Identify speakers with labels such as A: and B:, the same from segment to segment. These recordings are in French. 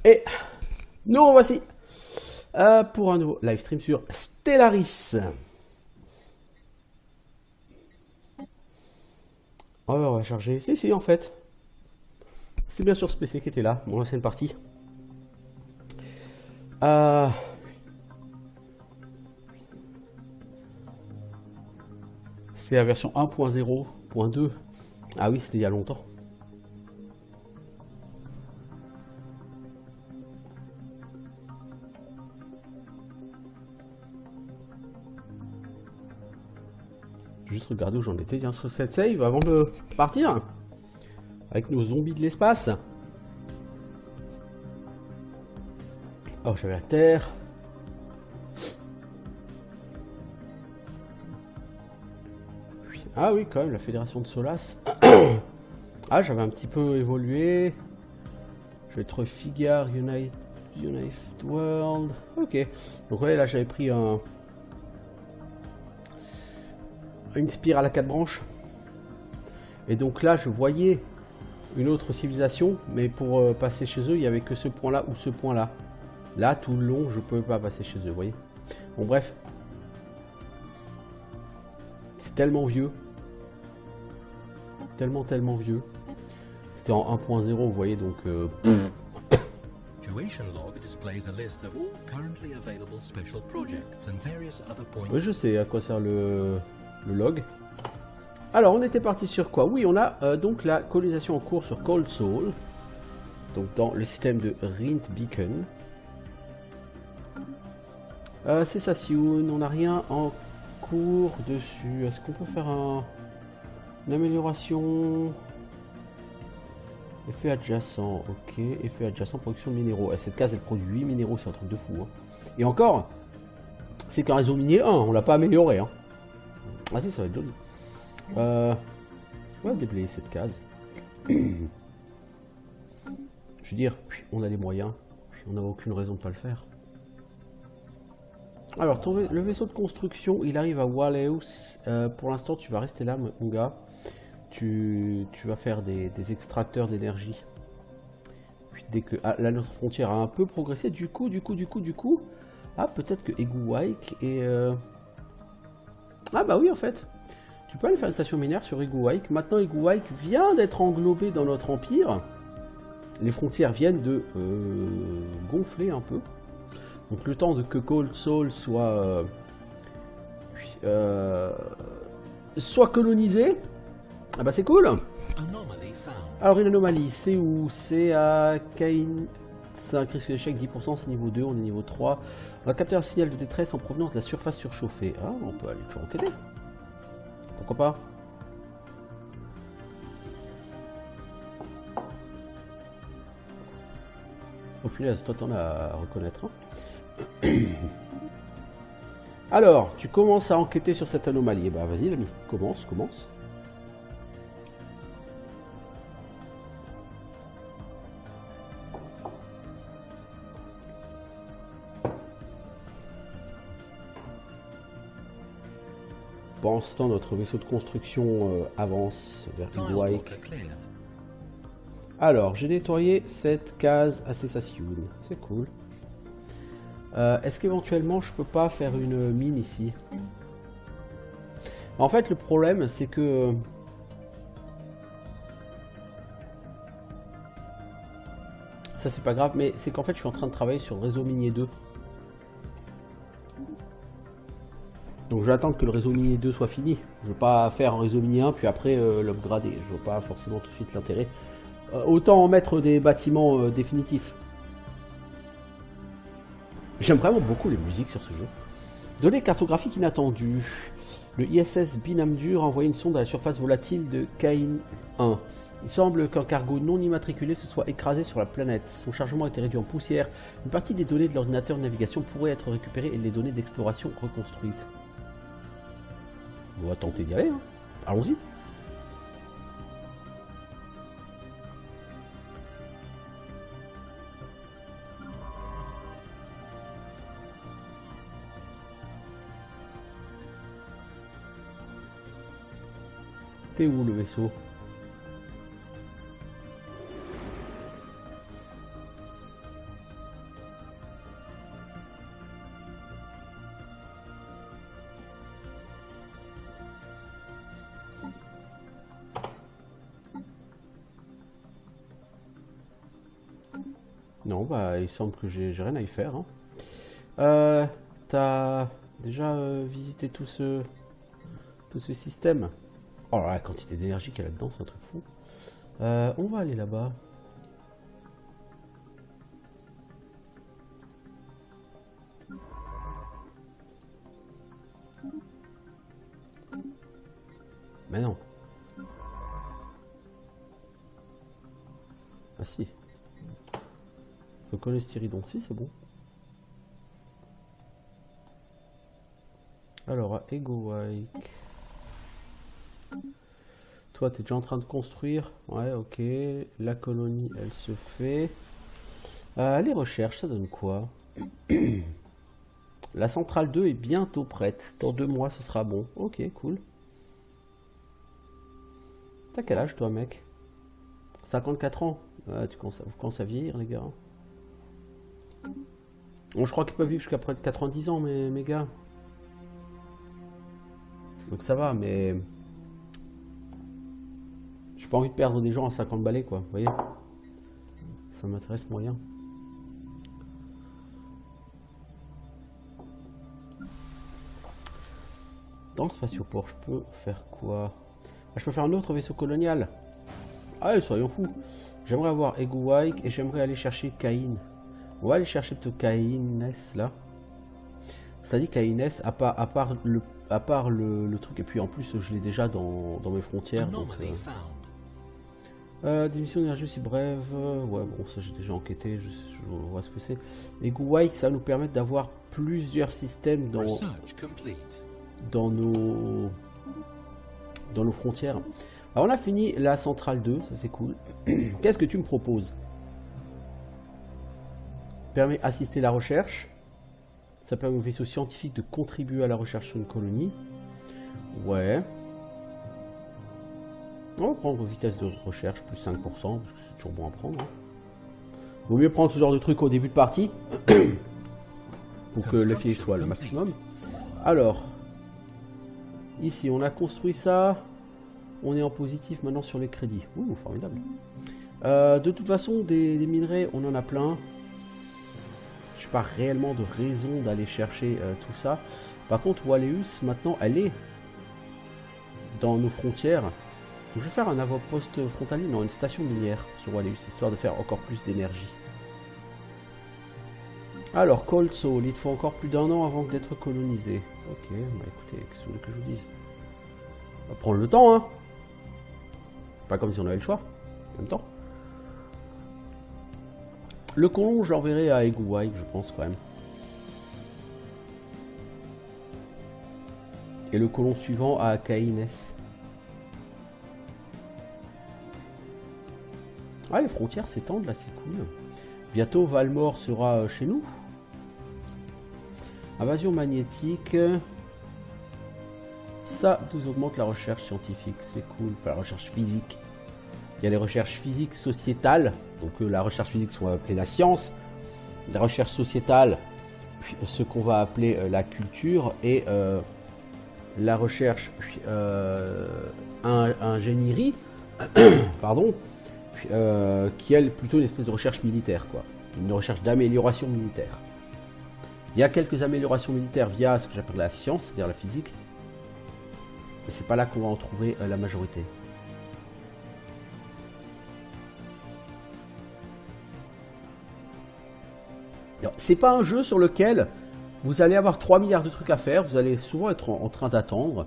A: Et nous voici pour un nouveau live stream sur Stellaris. Oh, on va charger. Si, en fait. C'est bien sûr ce PC qui était là, mon ancienne partie. C'est la version 1.0.2. Ah oui, c'était il y a longtemps. Juste regarder où j'en étais bien sur cette save avant de partir. Avec nos zombies de l'espace. Oh, j'avais la Terre. Ah oui, quand même, la fédération de Solas. Ah, j'avais un petit peu évolué. Je vais être Figure United World. Ok. Donc ouais, là j'avais pris une spire à la 4 branches. Et donc là, je voyais une autre civilisation, mais pour passer chez eux, il n'y avait que ce point-là ou ce point-là. Là, tout le long, je ne pouvais pas passer chez eux, vous voyez. Bon, bref. C'est tellement vieux. Tellement vieux. C'était en 1.0, vous voyez, donc... Oui, je sais à quoi sert le log. Alors, on était parti sur quoi? Oui, on a donc la colonisation en cours sur Cold Soul. Donc, dans le système de Rint Beacon. C'est Sassioun, on n'a rien en cours dessus. Est-ce qu'on peut faire une amélioration? Effet adjacent, ok. Effet adjacent, production de minéraux. Cette case, elle produit 8 minéraux, c'est un truc de fou. Hein. Et encore, c'est qu'un réseau minier 1, on l'a pas amélioré. Hein. Ah si, ça va être joli. On va déblayer cette case. Je veux dire, on a les moyens. On n'a aucune raison de ne pas le faire. Alors, le vaisseau de construction, il arrive à Walleus. Pour l'instant, tu vas rester là, mon gars. Tu vas faire des extracteurs d'énergie. Puis dès que notre frontière a un peu progressé, du coup, ah, peut-être que Eguwike et... Ah bah oui, en fait. Tu peux aller faire une station minière sur Eguwike. Maintenant, Eguwike vient d'être englobé dans notre empire. Les frontières viennent de gonfler un peu. Donc le temps que Cold Soul soit colonisé, ah bah c'est cool. Alors une anomalie, c'est où? C'est à Kain. C'est un risque d'échec 10%, c'est niveau 2, on est niveau 3. On va capter un signal de détresse en provenance de la surface surchauffée. Ah, on peut aller toujours enquêter. Pourquoi pas? Au final, toi t'en as à reconnaître. Hein. Alors, tu commences à enquêter sur cette anomalie. Bah vas-y l'ami, commence. Pendant ce temps, notre vaisseau de construction avance vers Eguwike. Alors, j'ai nettoyé cette case à cessation. C'est cool. Est-ce qu'éventuellement je peux pas faire une mine ici? En fait, le problème c'est que ça c'est pas grave, mais c'est qu'en fait je suis en train de travailler sur le réseau minier 2. Donc je vais attendre que le réseau minier 2 soit fini. Je veux pas faire un réseau minier 1 puis après l'upgrader. Je vois pas forcément tout de suite l'intérêt. Autant en mettre des bâtiments définitifs. J'aime vraiment beaucoup les musiques sur ce jeu. Données cartographiques inattendues. Le ISS Binamdur a envoyé une sonde à la surface volatile de Kain 1. Il semble qu'un cargo non immatriculé se soit écrasé sur la planète. Son chargement a été réduit en poussière. Une partie des données de l'ordinateur de navigation pourrait être récupérée et les données d'exploration reconstruites. On va tenter d'y aller. Hein. Allons-y. T'es où le vaisseau? Non, bah il semble que j'ai rien à y faire. Hein. T'as déjà visité tout ce système? Oh là, la quantité d'énergie qu'il y a là-dedans, c'est un truc fou. On va aller là-bas. Mais non. Ah si. Reconnais styridon, si c'est bon. Alors à Ego-Wike. Toi t'es déjà en train de construire. Ouais ok. La colonie elle se fait. Les recherches ça donne quoi? La centrale 2 est bientôt prête. Dans 2 mois ce sera bon. Ok cool. T'as quel âge toi mec? 54 ans. Vous commencez à vieillir les gars. Bon, je crois qu'ils peuvent vivre jusqu'à près de 90 ans mes gars. Donc ça va mais... J'ai pas envie de perdre des gens à 50 balais quoi. Vous voyez? Ça m'intéresse moyen. Dans le spatioport je peux faire quoi? Je peux faire un autre vaisseau colonial. Allez, soyons fous. J'aimerais avoir Ego-Wike et j'aimerais aller chercher Caïn. On va aller chercher plutôt Caïnès là. Ça dit Caïnès, à part le truc, et puis en plus je l'ai déjà dans mes frontières. Donc, des missions d'énergie aussi brèves. Ouais, bon, ça j'ai déjà enquêté, je vois ce que c'est. Ego-Wike, ça va nous permettre d'avoir plusieurs systèmes dans nos frontières. Alors on a fini la centrale 2, ça c'est cool. Qu'est-ce que tu me proposes? Permet d'assister la recherche. Ça permet aux vaisseaux scientifiques de contribuer à la recherche sur une colonie. Ouais. On va prendre vitesse de recherche, plus 5%, parce que c'est toujours bon à prendre. Hein. Vaut mieux prendre ce genre de truc au début de partie, pour que l'effet soit le maximum. Alors, ici on a construit ça. On est en positif maintenant sur les crédits. Ouh, formidable. De toute façon, des minerais, on en a plein. Je n'ai pas réellement de raison d'aller chercher tout ça. Par contre, Waleus, maintenant, elle est dans nos frontières. Donc, je vais faire un avant-poste frontalier, non, une station minière sur Waleus, histoire de faire encore plus d'énergie. Alors, Cold Soul, il te faut encore plus d'1 an avant d'être colonisé. Ok, bah écoutez, qu'est-ce que vous voulez que je vous dise? On va prendre le temps, hein. Pas comme si on avait le choix, en même temps. Le colon, je l'enverrai à Ego-Wike, je pense quand même. Et le colon suivant à Caïnès. Ah, les frontières s'étendent là, c'est cool. Bientôt, Valmore sera chez nous. Invasion magnétique. Ça nous augmente la recherche scientifique, c'est cool. Enfin, la recherche physique. Il y a les recherches physiques sociétales. Donc la recherche physique, ce qu'on va appeler la science. La recherche sociétale, ce qu'on va appeler la culture. Et la recherche ingénierie, pardon, qui est plutôt une espèce de recherche militaire, quoi. Une recherche d'amélioration militaire. Il y a quelques améliorations militaires via ce que j'appelle la science, c'est-à-dire la physique. Et c'est pas là qu'on va en trouver la majorité. C'est pas un jeu sur lequel vous allez avoir 3 milliards de trucs à faire. Vous allez souvent être en train d'attendre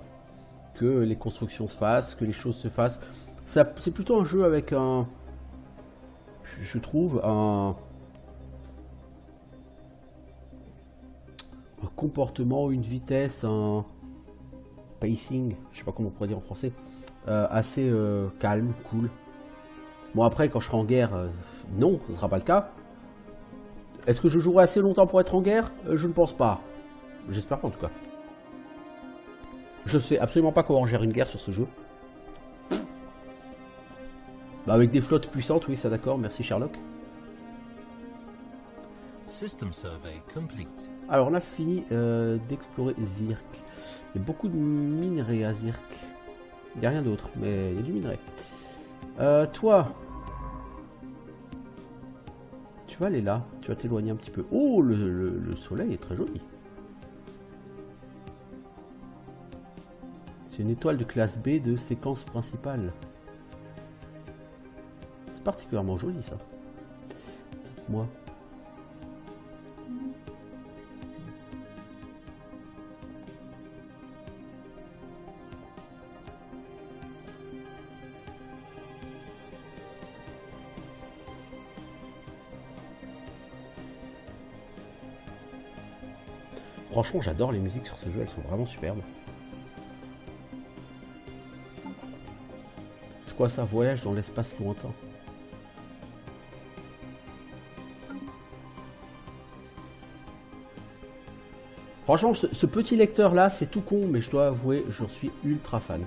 A: que les constructions se fassent, que les choses se fassent. C'est plutôt un jeu avec un... Je trouve un comportement, une vitesse, un pacing, je sais pas comment on pourrait dire en français, assez calme, cool. Bon après quand je serai en guerre, non, ce ne sera pas le cas. Est-ce que je jouerai assez longtemps pour être en guerre? Je ne pense pas. J'espère pas en tout cas. Je sais absolument pas comment gérer une guerre sur ce jeu. Bah avec des flottes puissantes, oui, ça d'accord, merci Sherlock.
B: System survey complete.
A: Alors on a fini d'explorer Zirk. Il y a beaucoup de minerais à Zirk. Il n'y a rien d'autre, mais il y a du minerai. Toi, Tu vas aller là, tu vas t'éloigner un petit peu. Oh, le soleil est très joli. C'est une étoile de classe B de séquence principale. C'est particulièrement joli ça. Dites-moi. Franchement, j'adore les musiques sur ce jeu, elles sont vraiment superbes. C'est quoi ça? Voyage dans l'espace lointain. Franchement, ce petit lecteur là, c'est tout con, mais je dois avouer, j'en suis ultra fan.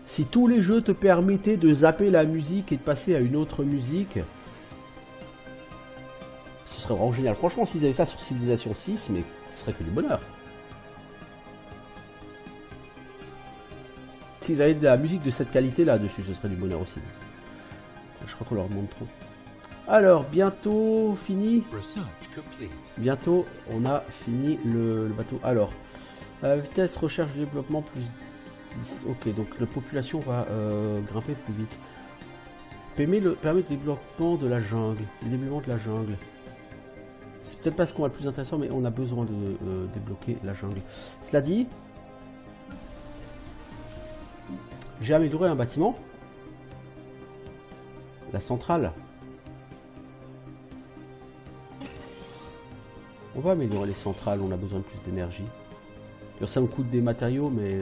A: Si tous les jeux te permettaient de zapper la musique et de passer à une autre musique, ce serait vraiment génial. Franchement, s'ils avaient ça sur Civilization 6, mais ce serait que du bonheur. S'ils avaient de la musique de cette qualité là dessus, ce serait du bonheur aussi. Je crois qu'on leur demande trop. Alors, bientôt fini. Bientôt, on a fini le bateau. Alors, vitesse, recherche, développement, plus 10. Ok, donc la population va grimper plus vite. Permet le développement de la jungle. Le développement de la jungle. C'est peut-être pas ce qu'on a le plus intéressant, mais on a besoin de débloquer la jungle. Cela dit, j'ai amélioré un bâtiment. La centrale. On va améliorer les centrales, on a besoin de plus d'énergie. Ça nous coûte des matériaux, mais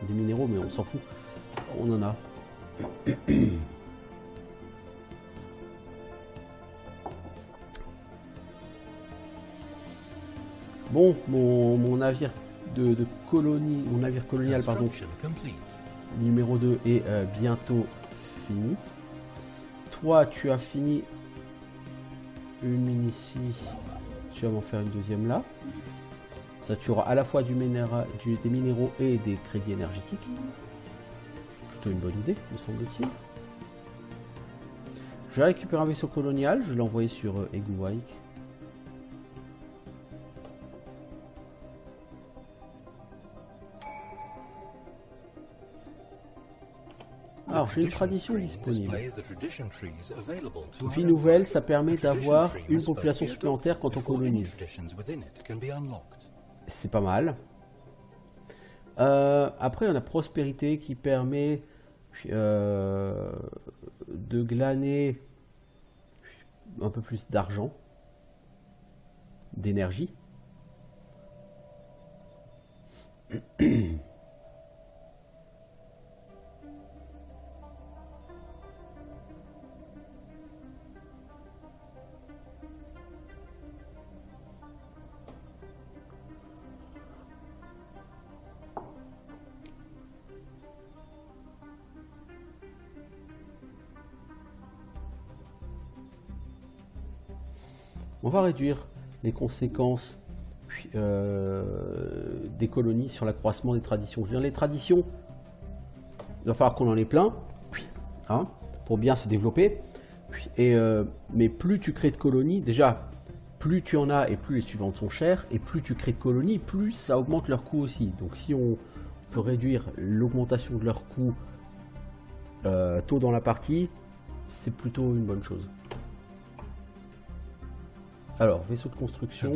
A: des minéraux, mais on s'en fout. On en a. Bon, mon navire de colonie, mon navire colonial, pardon, numéro 2 est bientôt fini. Toi, tu as fini une mine ici. Tu vas m'en faire une deuxième là. Ça, tu auras à la fois des minéraux et des crédits énergétiques. C'est plutôt une bonne idée, me semble-t-il. Je vais récupérer un vaisseau colonial. Je vais l'envoyer sur Eguaik. Alors, j'ai une tradition disponible. Vie nouvelle, ça permet d'avoir une population supplémentaire quand on colonise. C'est pas mal. Après, on a prospérité qui permet de glaner un peu plus d'argent, d'énergie. On va réduire les conséquences des colonies sur l'accroissement des traditions. Je veux dire, les traditions, il va falloir qu'on en ait plein, hein, pour bien se développer. Mais plus tu crées de colonies, déjà, plus tu en as et plus les suivantes sont chères, et plus tu crées de colonies, plus ça augmente leur coût aussi. Donc si on peut réduire l'augmentation de leur coût tôt dans la partie, c'est plutôt une bonne chose. Alors, vaisseau de construction,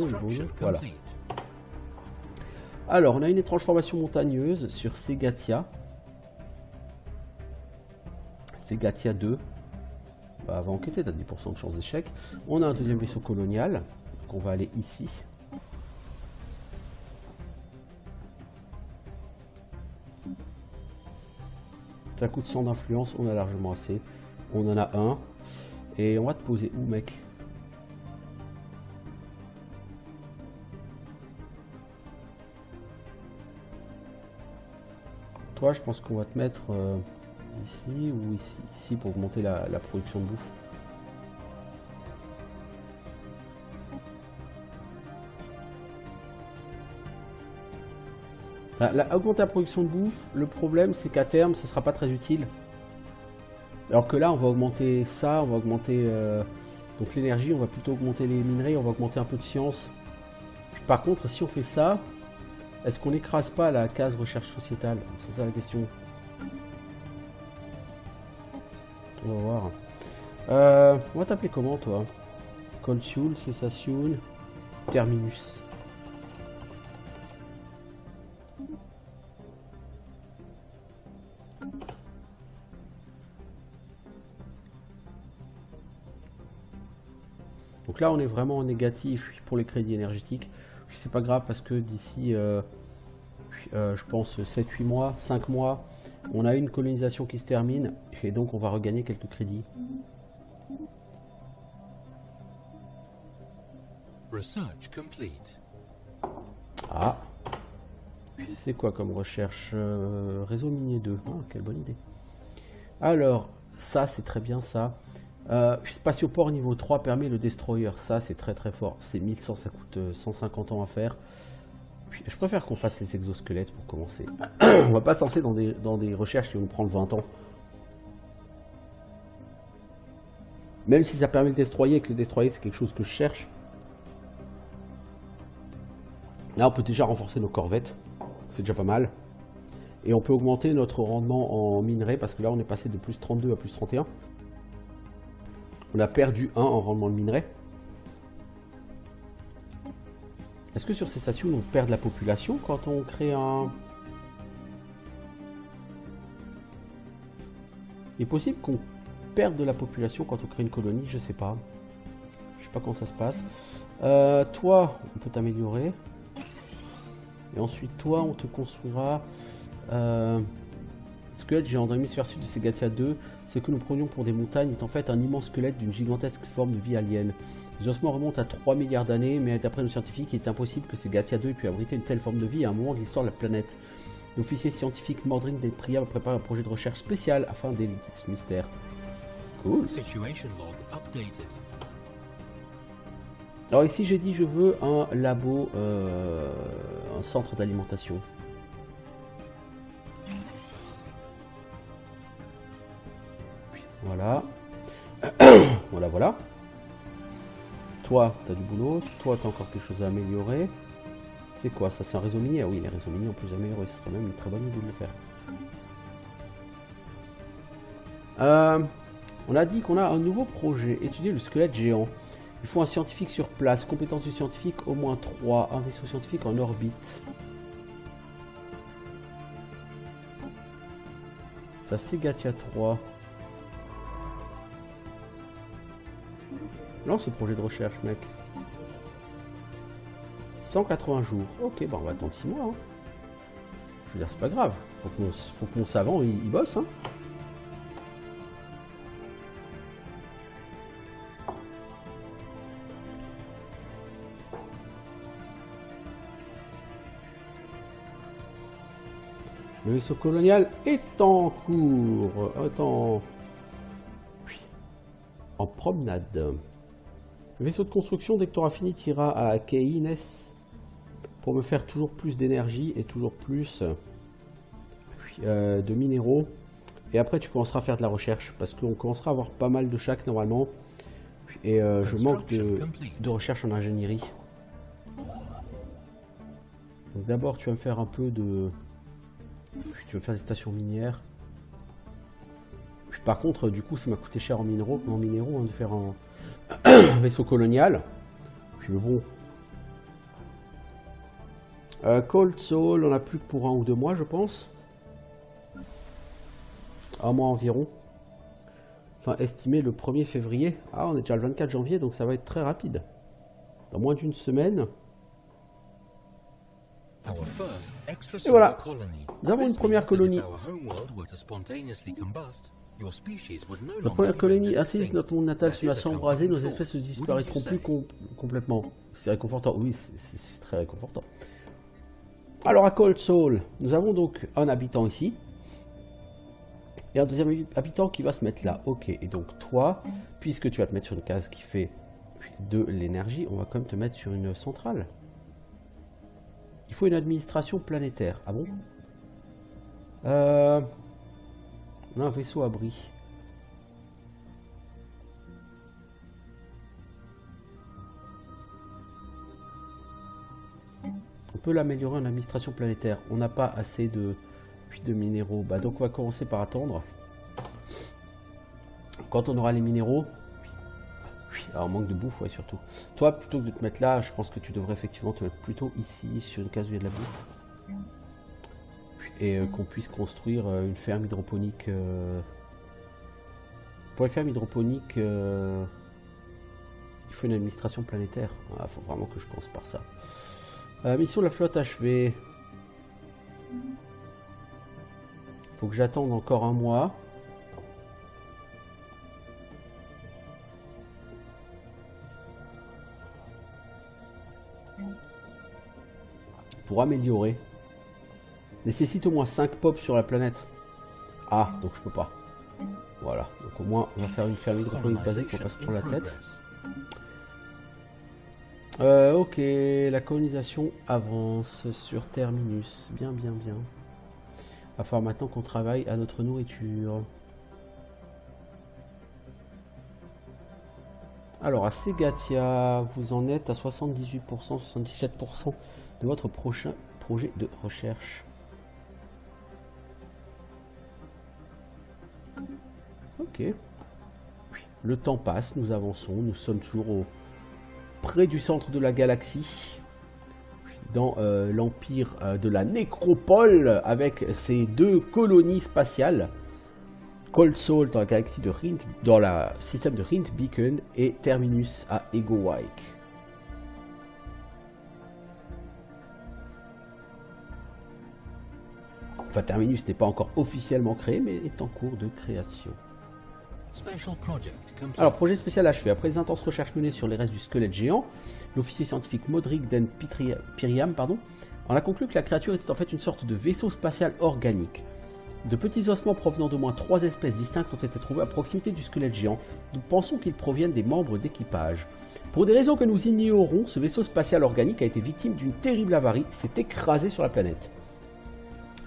A: voilà. Alors, on a une étrange formation montagneuse sur Segatia. Segatia 2. Bah, va enquêter, t'as 10% de chance d'échec. On a un deuxième vaisseau colonial. Donc, on va aller ici. Ça coûte 100 d'influence, on a largement assez. On en a un. Et on va te poser où, mec ? Toi, je pense qu'on va te mettre ici ou ici pour augmenter la production de bouffe. Augmenter la production de bouffe, le problème c'est qu'à terme, ce ne sera pas très utile. Alors que là, on va augmenter ça, on va augmenter Donc l'énergie, on va plutôt augmenter les minerais, on va augmenter un peu de science. Puis, par contre, si on fait ça, est-ce qu'on n'écrase pas la case recherche sociétale? C'est ça la question. On va voir. On va t'appeler comment toi? Consul, Cessation, Terminus. Donc là on est vraiment en négatif pour les crédits énergétiques. C'est pas grave parce que d'ici je pense 7-8 mois, 5 mois, on a une colonisation qui se termine et donc on va regagner quelques crédits.
B: Research complete.
A: Ah, c'est quoi comme recherche? Réseau minier 2, ah, quelle bonne idée. Alors, ça c'est très bien ça. Spatioport niveau 3 permet le destroyer, ça c'est très très fort. C'est 1100, ça coûte 150 ans à faire. Puis, je préfère qu'on fasse les exosquelettes pour commencer. On va pas se lancer dans des recherches qui vont nous prendre 20 ans. Même si ça permet le destroyer et que le destroyer c'est quelque chose que je cherche. Là on peut déjà renforcer nos corvettes, c'est déjà pas mal. Et on peut augmenter notre rendement en minerai parce que là on est passé de plus 32 à plus 31. On a perdu 1 en rendement de minerai. Est-ce que sur ces stations on perd de la population quand on crée un... Il est possible qu'on perde de la population quand on crée une colonie, je sais pas. Je sais pas comment ça se passe. Toi, on peut t'améliorer. Et ensuite, toi, on te construira... Squelette géant dans l'hémisphère sud de Segatia 2, ce que nous prenions pour des montagnes est en fait un immense squelette d'une gigantesque forme de vie alien. Les ossements remontent à 3 milliards d'années, mais d'après nos scientifiques, il est impossible que Segatia 2 ait pu abriter une telle forme de vie à un moment de l'histoire de la planète. L'officier scientifique Mordrin Del Priya va préparer un projet de recherche spécial afin d'éluder ce mystère. Cool.
B: Situation log updated.
A: Alors ici j'ai dit je veux un labo, un centre d'alimentation. Voilà. Voilà, voilà. Toi, tu as du boulot. Toi, tu as encore quelque chose à améliorer. C'est quoi ça? C'est un réseau minier? Ah oui, les réseaux miniers on peut les améliorer. Ce serait même une très bonne idée de le faire. On a dit qu'on a un nouveau projet. Étudier le squelette géant. Il faut un scientifique sur place. Compétences du scientifique, au moins 3. Un vaisseau scientifique en orbite. Ça, c'est Gatia 3. Lance ce projet de recherche, mec. 180 jours. Ok, bah on va attendre 6 mois. Hein. Je veux dire, c'est pas grave. Faut que mon savant, il bosse. Hein. Le vaisseau colonial est en cours. Attends. Oui. En promenade. Le vaisseau de construction, dès que tu auras fini, tu iras à Keines pour me faire toujours plus d'énergie et toujours plus de minéraux. Et après, tu commenceras à faire de la recherche parce qu'on commencera à avoir pas mal de chaque normalement. Et je manque de recherche en ingénierie. Donc d'abord, tu vas me faire un peu de... Tu vas me faire des stations minières. Puis, par contre, du coup, ça m'a coûté cher en minéraux hein, de faire un vaisseau colonial. Puis mais bon. Cold Soul, on a plus que pour 1 ou 2 mois, je pense. Un mois environ. Enfin, estimé le 1er février. Ah, on est déjà le 24 janvier, donc ça va être très rapide. Dans moins d'une semaine. Et voilà. Nous avons une première colonie. Notre première colonie assise notre monde natal sur la sang embrasée, nos espèces ne disparaîtront plus complètement. C'est réconfortant. Oui, c'est très réconfortant. Alors à Cold Soul, nous avons donc un habitant ici. Et un deuxième habitant qui va se mettre là. Ok, et donc toi, puisque tu vas te mettre sur une case qui fait de l'énergie, on va quand même te mettre sur une centrale. Il faut une administration planétaire. Ah bon? On a un vaisseau abri. peut l'améliorer en administration planétaire. On n'a pas assez de minéraux. Bah, donc on va commencer par attendre. Quand on aura les minéraux... Alors manque de bouffe, ouais, surtout. Toi, plutôt que de te mettre là, je pense que tu devrais effectivement te mettre plutôt ici, sur une case où il y a de la bouffe. Et qu'on puisse construire une ferme hydroponique. Pour les fermes hydroponiques, il faut une administration planétaire. Il faut vraiment que je commence par ça. Mission de la flotte achevée. Faut que j'attende encore un mois. Pour améliorer. Nécessite au moins 5 pops sur la planète. Ah, donc je peux pas. Voilà, donc au moins on va faire une ferme hydroponique basique, on passe pour la tête. Ok, la colonisation avance sur Terminus. Bien, bien, bien. Il va falloir maintenant qu'on travaille à notre nourriture. Alors à Segatia, vous en êtes à 78%, 77% de votre prochain projet de recherche. Ok. Le temps passe, nous avançons, nous sommes toujours près du centre de la galaxie, dans l'empire de la Nécropole, avec ses 2 colonies spatiales, Cold Soul dans la galaxie de Rint, dans le système de Rint Beacon, et Terminus à Egowick. Enfin, Terminus n'est pas encore officiellement créé, mais est en cours de création. Alors, projet spécial achevé. Après les intenses recherches menées sur les restes du squelette géant, l'officier scientifique Modric Den Piriam en a conclu que la créature était en fait une sorte de vaisseau spatial organique. De petits ossements provenant d'au moins 3 espèces distinctes ont été trouvés à proximité du squelette géant. Nous pensons qu'ils proviennent des membres d'équipage. Pour des raisons que nous ignorons, ce vaisseau spatial organique a été victime d'une terrible avarie, s'est écrasé sur la planète.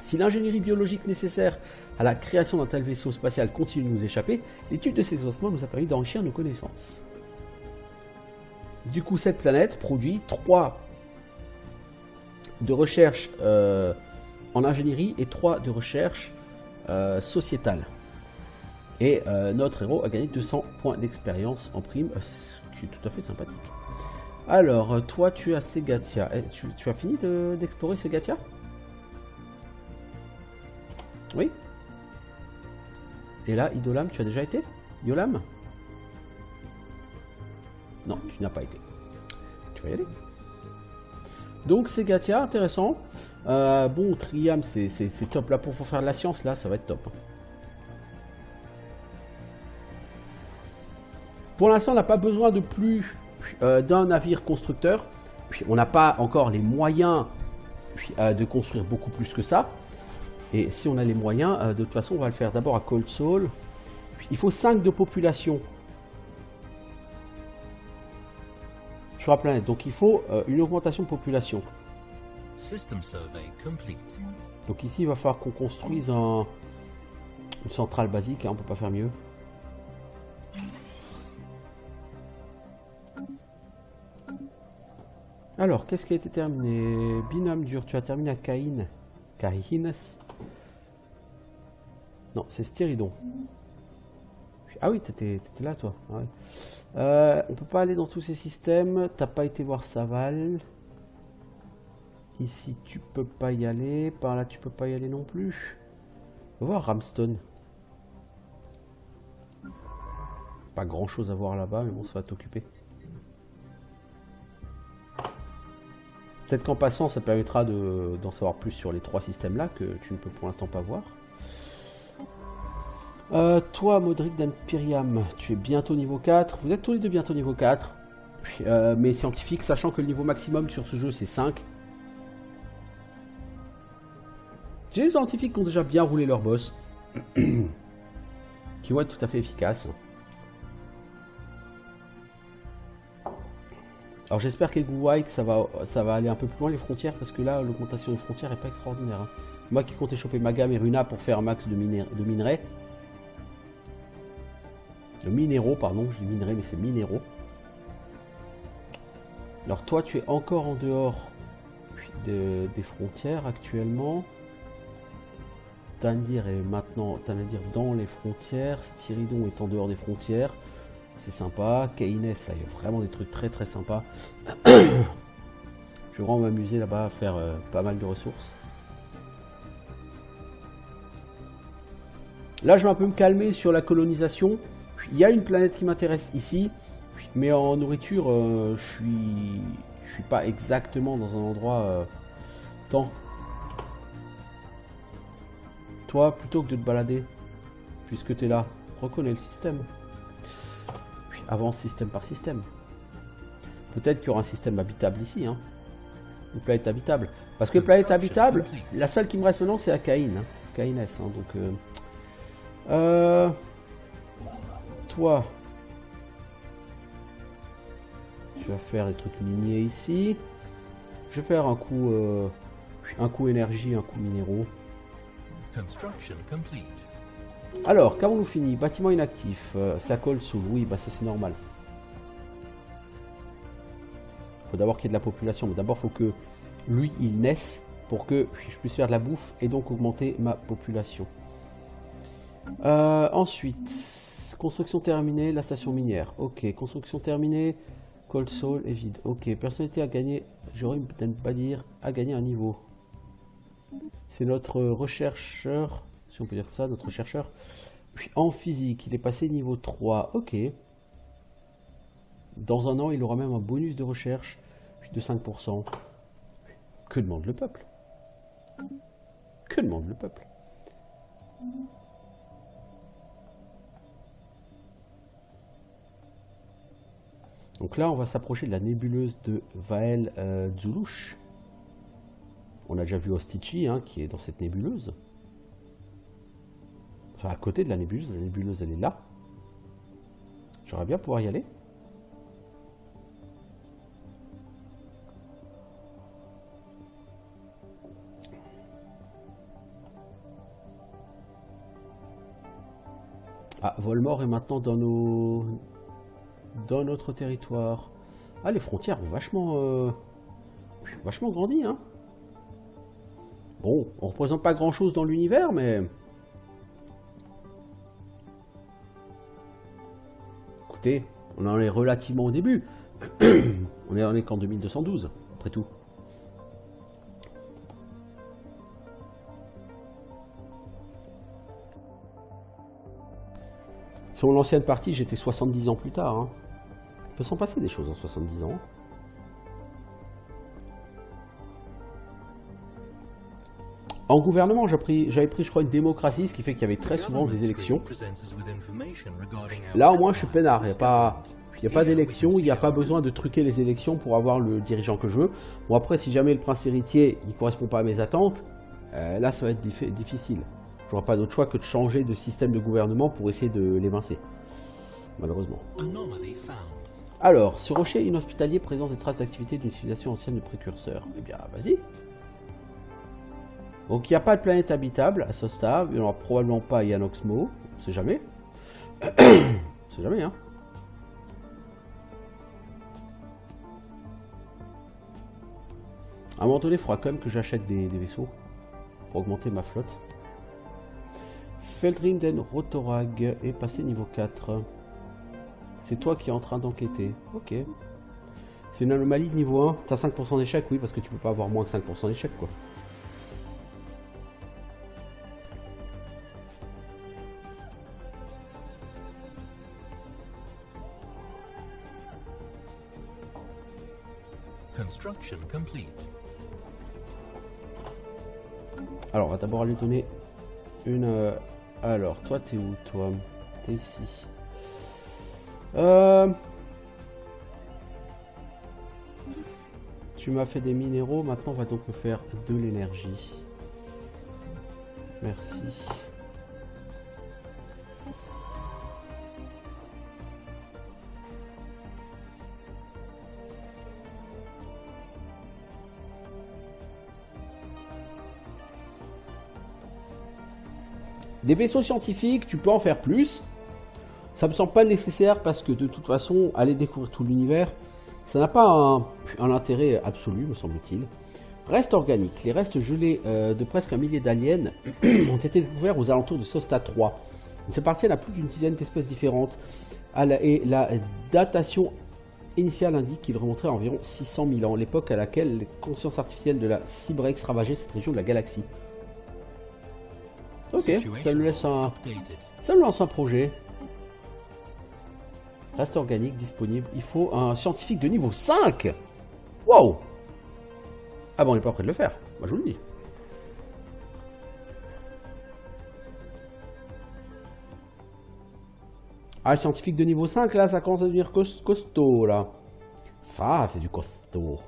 A: Si l'ingénierie biologique nécessaire à la création d'un tel vaisseau spatial continue de nous échapper, l'étude de ces ossements nous a permis d'enrichir nos connaissances. Du coup, cette planète produit 3 de recherche en ingénierie et 3 de recherche sociétale. Et notre héros a gagné 200 points d'expérience en prime, ce qui est tout à fait sympathique. Alors, toi, tu as Segatia. Tu as fini d'explorer Segatia ? Oui. Et là, Idolam, tu as déjà été? Yolam? Non, tu n'as pas été. Tu vas y aller. Donc, Segatia, intéressant. Bon, Triam, c'est top. Là, pour faire de la science, là, ça va être top. Pour l'instant, on n'a pas besoin de plus d'un navire constructeur. Puis, on n'a pas encore les moyens de construire beaucoup plus que ça. Et si on a les moyens, de toute façon, on va le faire d'abord à Cold Soul. Puis, il faut 5 de population sur la planète. Donc il faut une augmentation de population. Donc ici, il va falloir qu'on construise une centrale basique. Hein, on ne peut pas faire mieux. Alors, qu'est-ce qui a été terminé? Binôme dur, tu as terminé à Caïn. Caïnes. Non, c'est Styridon. Ah oui, t'étais là, toi. Ouais. On peut pas aller dans tous ces systèmes. T'as pas été voir Saval. Ici, tu peux pas y aller. Par là, tu peux pas y aller non plus. On va voir Ramstone. Pas grand chose à voir là-bas, mais bon, ça va t'occuper. Peut-être qu'en passant, ça te permettra d'en savoir plus sur les 3 systèmes-là que tu ne peux pour l'instant pas voir. Toi, Modric d'Empiriam, tu es bientôt niveau 4. Vous êtes tous les deux bientôt niveau 4. Mais scientifique, sachant que le niveau maximum sur ce jeu, c'est 5. J'ai des scientifiques qui ont déjà bien roulé leur boss. Qui vont être tout à fait efficaces. Alors j'espère qu'Egowick ça va aller un peu plus loin les frontières, parce que là l'augmentation des frontières est pas extraordinaire. Hein. Moi qui comptais choper Magam et Runa pour faire un max de minerais. De minéraux, pardon, je dis minerais mais c'est minéraux. Alors toi tu es encore en dehors des frontières actuellement. Tandir est maintenant dans les frontières. Styridon est en dehors des frontières. C'est sympa. Kaines, ça y a vraiment des trucs très très sympas. Je vais vraiment m'amuser là-bas à faire pas mal de ressources. Là, je vais un peu me calmer sur la colonisation. Il y a une planète qui m'intéresse ici. Mais en nourriture, je suis pas exactement dans un endroit tant. Toi, plutôt que de te balader, puisque tu es là, reconnais le système. Puis avance système par système. Peut-être qu'il y aura un système habitable ici, hein. Une planète habitable. Parce que les planètes habitables, la seule qui me reste maintenant, c'est Akaïn. Hein. Kaines, hein, donc... toi... Tu vas faire les trucs miniers ici. Je vais faire un coup énergie, un coup minéraux. Alors, qu'avons-nous fini? Bâtiment inactif. Ça colle sous. Oui, bah ça c'est normal. Faut d'abord qu'il y ait de la population. Mais d'abord, faut que lui, il naisse pour que je puisse faire de la bouffe et donc augmenter ma population. Ensuite, construction terminée, la station minière. Ok, construction terminée. Cold Soul est vide. Ok, personnalité à gagner. J'aurais peut-être pas dire à gagner un niveau. C'est notre rechercheur, si on peut dire comme ça, notre chercheur. Puis en physique, il est passé niveau 3. Ok. Dans un an, il aura même un bonus de recherche de 5%. Que demande le peuple? Que demande le peuple? Donc là, on va s'approcher de la nébuleuse de Vael Zulush. On a déjà vu Ostichi, hein, qui est dans cette nébuleuse. Enfin, à côté de la nébuleuse, elle est là. J'aimerais bien pouvoir y aller. Ah, Volmor est maintenant dans notre territoire. Ah, les frontières ont vachement grandi, hein. Bon, on représente pas grand chose dans l'univers, mais... Écoutez, on en est relativement au début. On est qu'en 2212, après tout. Sur l'ancienne partie, j'étais 70 ans plus tard. Hein. Il peut s'en passer des choses en 70 ans. En gouvernement, j'avais pris, je crois, une démocratie, ce qui fait qu'il y avait très souvent des élections. Là, au moins, je suis peinard. Il n'y a pas d'élection, il n'y a pas besoin de truquer les élections pour avoir le dirigeant que je veux. Bon, après, si jamais le prince héritier ne correspond pas à mes attentes, là, ça va être difficile. Je n'aurai pas d'autre choix que de changer de système de gouvernement pour essayer de l'évincer. Malheureusement. Alors, ce rocher inhospitalier présente des traces d'activité d'une civilisation ancienne de précurseurs. Eh bien, vas-y. Donc, il n'y a pas de planète habitable à ce stade. Il n'y en aura probablement pas à Yanoxmo. On ne sait jamais. On ne sait jamais, hein. À un moment donné, il faudra quand même que j'achète des vaisseaux pour augmenter ma flotte. Feldringen Rotorag est passé niveau 4. C'est toi qui es en train d'enquêter. Ok. C'est une anomalie de niveau 1. T'as 5% d'échec, oui, parce que tu peux pas avoir moins que 5% d'échec, quoi.
B: Construction complete.
A: Alors, on va d'abord aller donner une... Alors, toi, t'es où, toi? T'es ici. Tu m'as fait des minéraux. Maintenant, on va donc me faire de l'énergie. Merci. Des vaisseaux scientifiques, tu peux en faire plus. Ça me semble pas nécessaire parce que de toute façon, aller découvrir tout l'univers, ça n'a pas un intérêt absolu, me semble-t-il. Restes organiques. Les restes gelés de presque un millier d'aliens ont été découverts aux alentours de Sosta 3. Ils appartiennent à plus d'une dizaine d'espèces différentes. Et la datation initiale indique qu'ils remonteraient à environ 600 000 ans, l'époque à laquelle les consciences artificielles de la Cybrex ravageaient cette région de la galaxie. Ok, ça nous laisse un... Ça nous lance un projet. Reste organique disponible. Il faut un scientifique de niveau 5. Wow. Ah bon, on n'est pas prêt de le faire. Moi, je vous le dis. Ah, scientifique de niveau 5, là, ça commence à devenir costaud, là. Ah, c'est du costaud.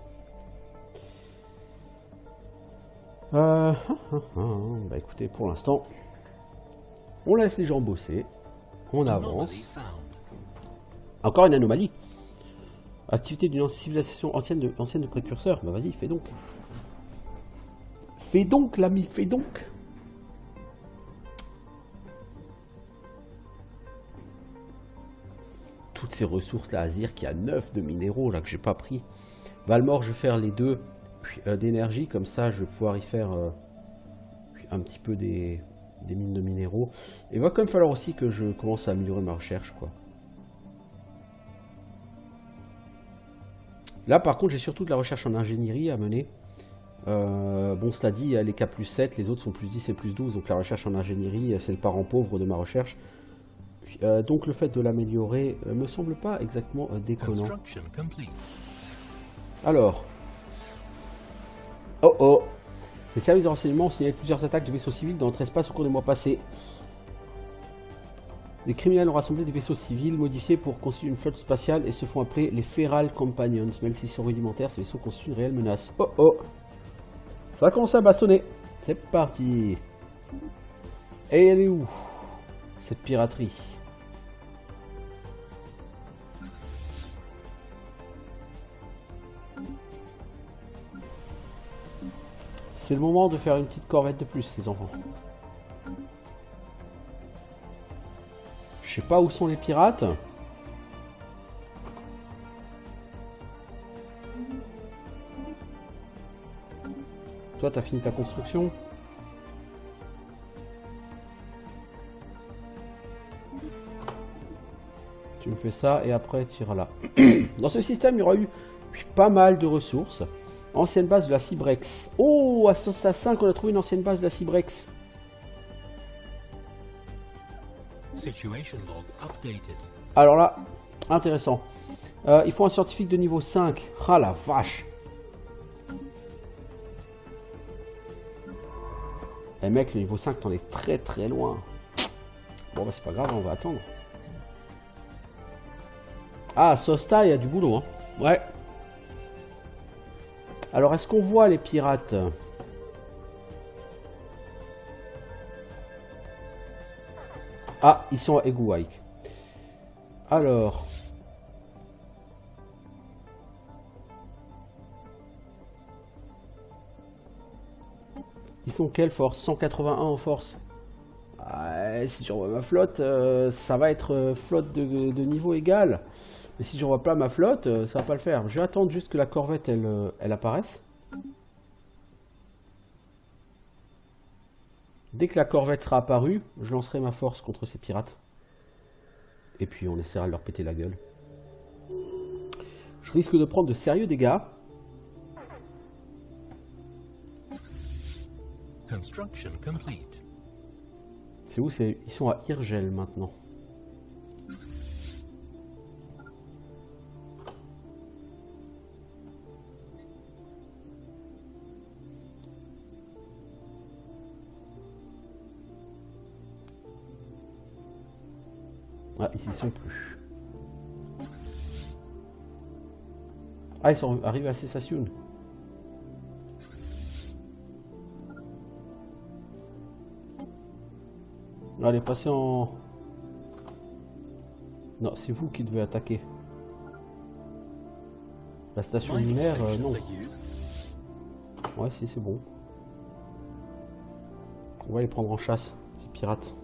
A: Bah écoutez, pour l'instant, on laisse les gens bosser. On avance. Encore une anomalie. Activité d'une civilisation ancienne de précurseurs. Bah vas-y, fais donc. Fais donc, l'ami, fais donc. Toutes ces ressources là, Azir qui a 9 de minéraux là que j'ai pas pris. Valmore, je vais faire les deux d'énergie, comme ça je vais pouvoir y faire un petit peu des mines de minéraux. Et il va quand même falloir aussi que je commence à améliorer ma recherche, quoi. Là par contre j'ai surtout de la recherche en ingénierie à mener. Bon, cela dit, les K plus 7, les autres sont plus 10 et plus 12, donc la recherche en ingénierie c'est le parent pauvre de ma recherche. Donc le fait de l'améliorer me semble pas exactement déconnant. Alors. Oh oh. Les services de renseignement ont signalé plusieurs attaques de vaisseaux civils dans notre espace au cours des mois passés. Les criminels ont rassemblé des vaisseaux civils modifiés pour constituer une flotte spatiale et se font appeler les Feral Companions. Même s'ils sont rudimentaires, ces vaisseaux constituent une réelle menace. Oh oh. Ça va commencer à bastonner. C'est parti. Et elle est où, cette piraterie? C'est le moment de faire une petite corvette de plus, les enfants. Je sais pas où sont les pirates. Toi, t'as fini ta construction. Tu me fais ça et après tu iras là. Dans ce système, il y aura eu pas mal de ressources. Ancienne base de la Cybrex. Oh, à Sosta 5, on a trouvé une ancienne base de la Cybrex. Alors là, intéressant. Il faut un scientifique de niveau 5. Ah la vache. Eh mec, le niveau 5, t'en es très très loin. Bon bah c'est pas grave, on va attendre. Ah, Sosta, il y a du boulot, hein. Ouais. Alors, est-ce qu'on voit les pirates? Ah, ils sont à Eguaik. Alors. Ils sont quelle force? 181 en force. Ah, si j'envoie ma flotte, ça va être flotte de niveau égal. Mais si j'envoie pas ma flotte, ça va pas le faire. Je vais attendre juste que la corvette, elle apparaisse. Dès que la corvette sera apparue, je lancerai ma force contre ces pirates. Et puis on essaiera de leur péter la gueule. Je risque de prendre de sérieux dégâts. C'est où? Ils sont à Irgel maintenant. Ah, ils y sont plus. Ah, ils sont arrivés à Cessation. Non, elle est passée en... Non, c'est vous qui devez attaquer. La station lunaire, non. Ouais, si, c'est bon. On va les prendre en chasse, ces pirates.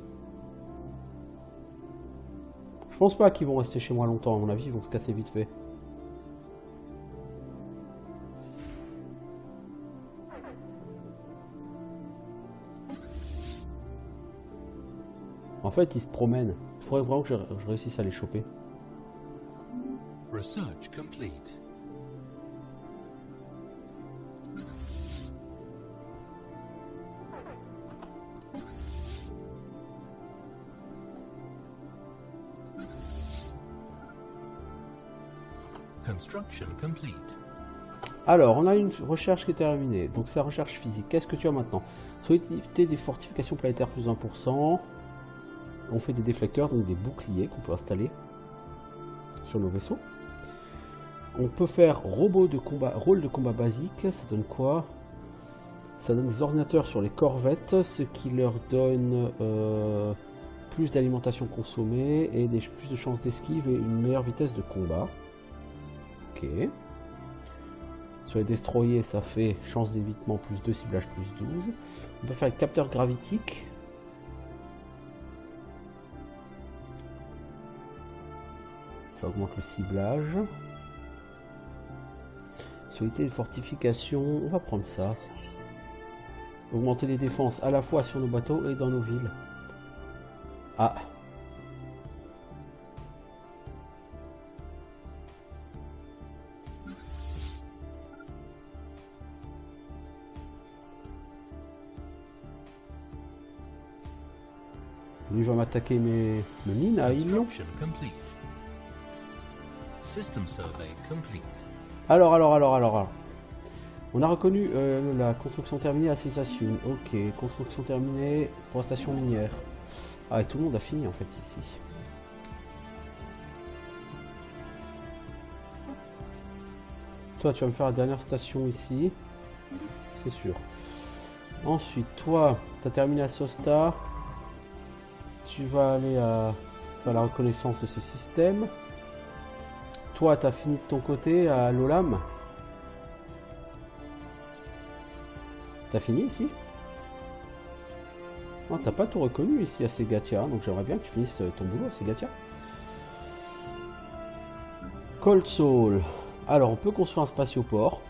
A: Je pense pas qu'ils vont rester chez moi longtemps, à mon avis, ils vont se casser vite fait. En fait, ils se promènent. Il faudrait vraiment que je réussisse à les choper.
B: Research complete. Construction complete.
A: Alors, on a une recherche qui est terminée. Donc, c'est la recherche physique. Qu'est-ce que tu as maintenant? Solidité des fortifications planétaires plus 1%. On fait des déflecteurs, donc des boucliers qu'on peut installer sur nos vaisseaux. On peut faire rôle de combat basique. Ça donne quoi? Ça donne des ordinateurs sur les corvettes, ce qui leur donne plus d'alimentation consommée et plus de chances d'esquive et une meilleure vitesse de combat. Ok. Sur les destroyers, ça fait chance d'évitement plus 2, ciblage plus 12. On peut faire un capteur gravitique. Ça augmente le ciblage. Solidité de fortification, on va prendre ça. Augmenter les défenses à la fois sur nos bateaux et dans nos villes. Ah. Lui va m'attaquer mes mines à Ilion.
B: Construction complete. System survey complete.
A: Alors. On a reconnu la construction terminée à Cessation. Ok, construction terminée pour la station minière. Ah, et tout le monde a fini en fait ici. Toi, tu vas me faire la dernière station ici. C'est sûr. Ensuite, toi, tu as terminé à Sosta. Tu vas aller à faire la reconnaissance de ce système. Toi, tu as fini de ton côté à Lolam. T'as fini ici? Non, t'as pas tout reconnu ici à Segatia, donc j'aimerais bien que tu finisses ton boulot à Segatia. Cold Soul. Alors, on peut construire un spatioport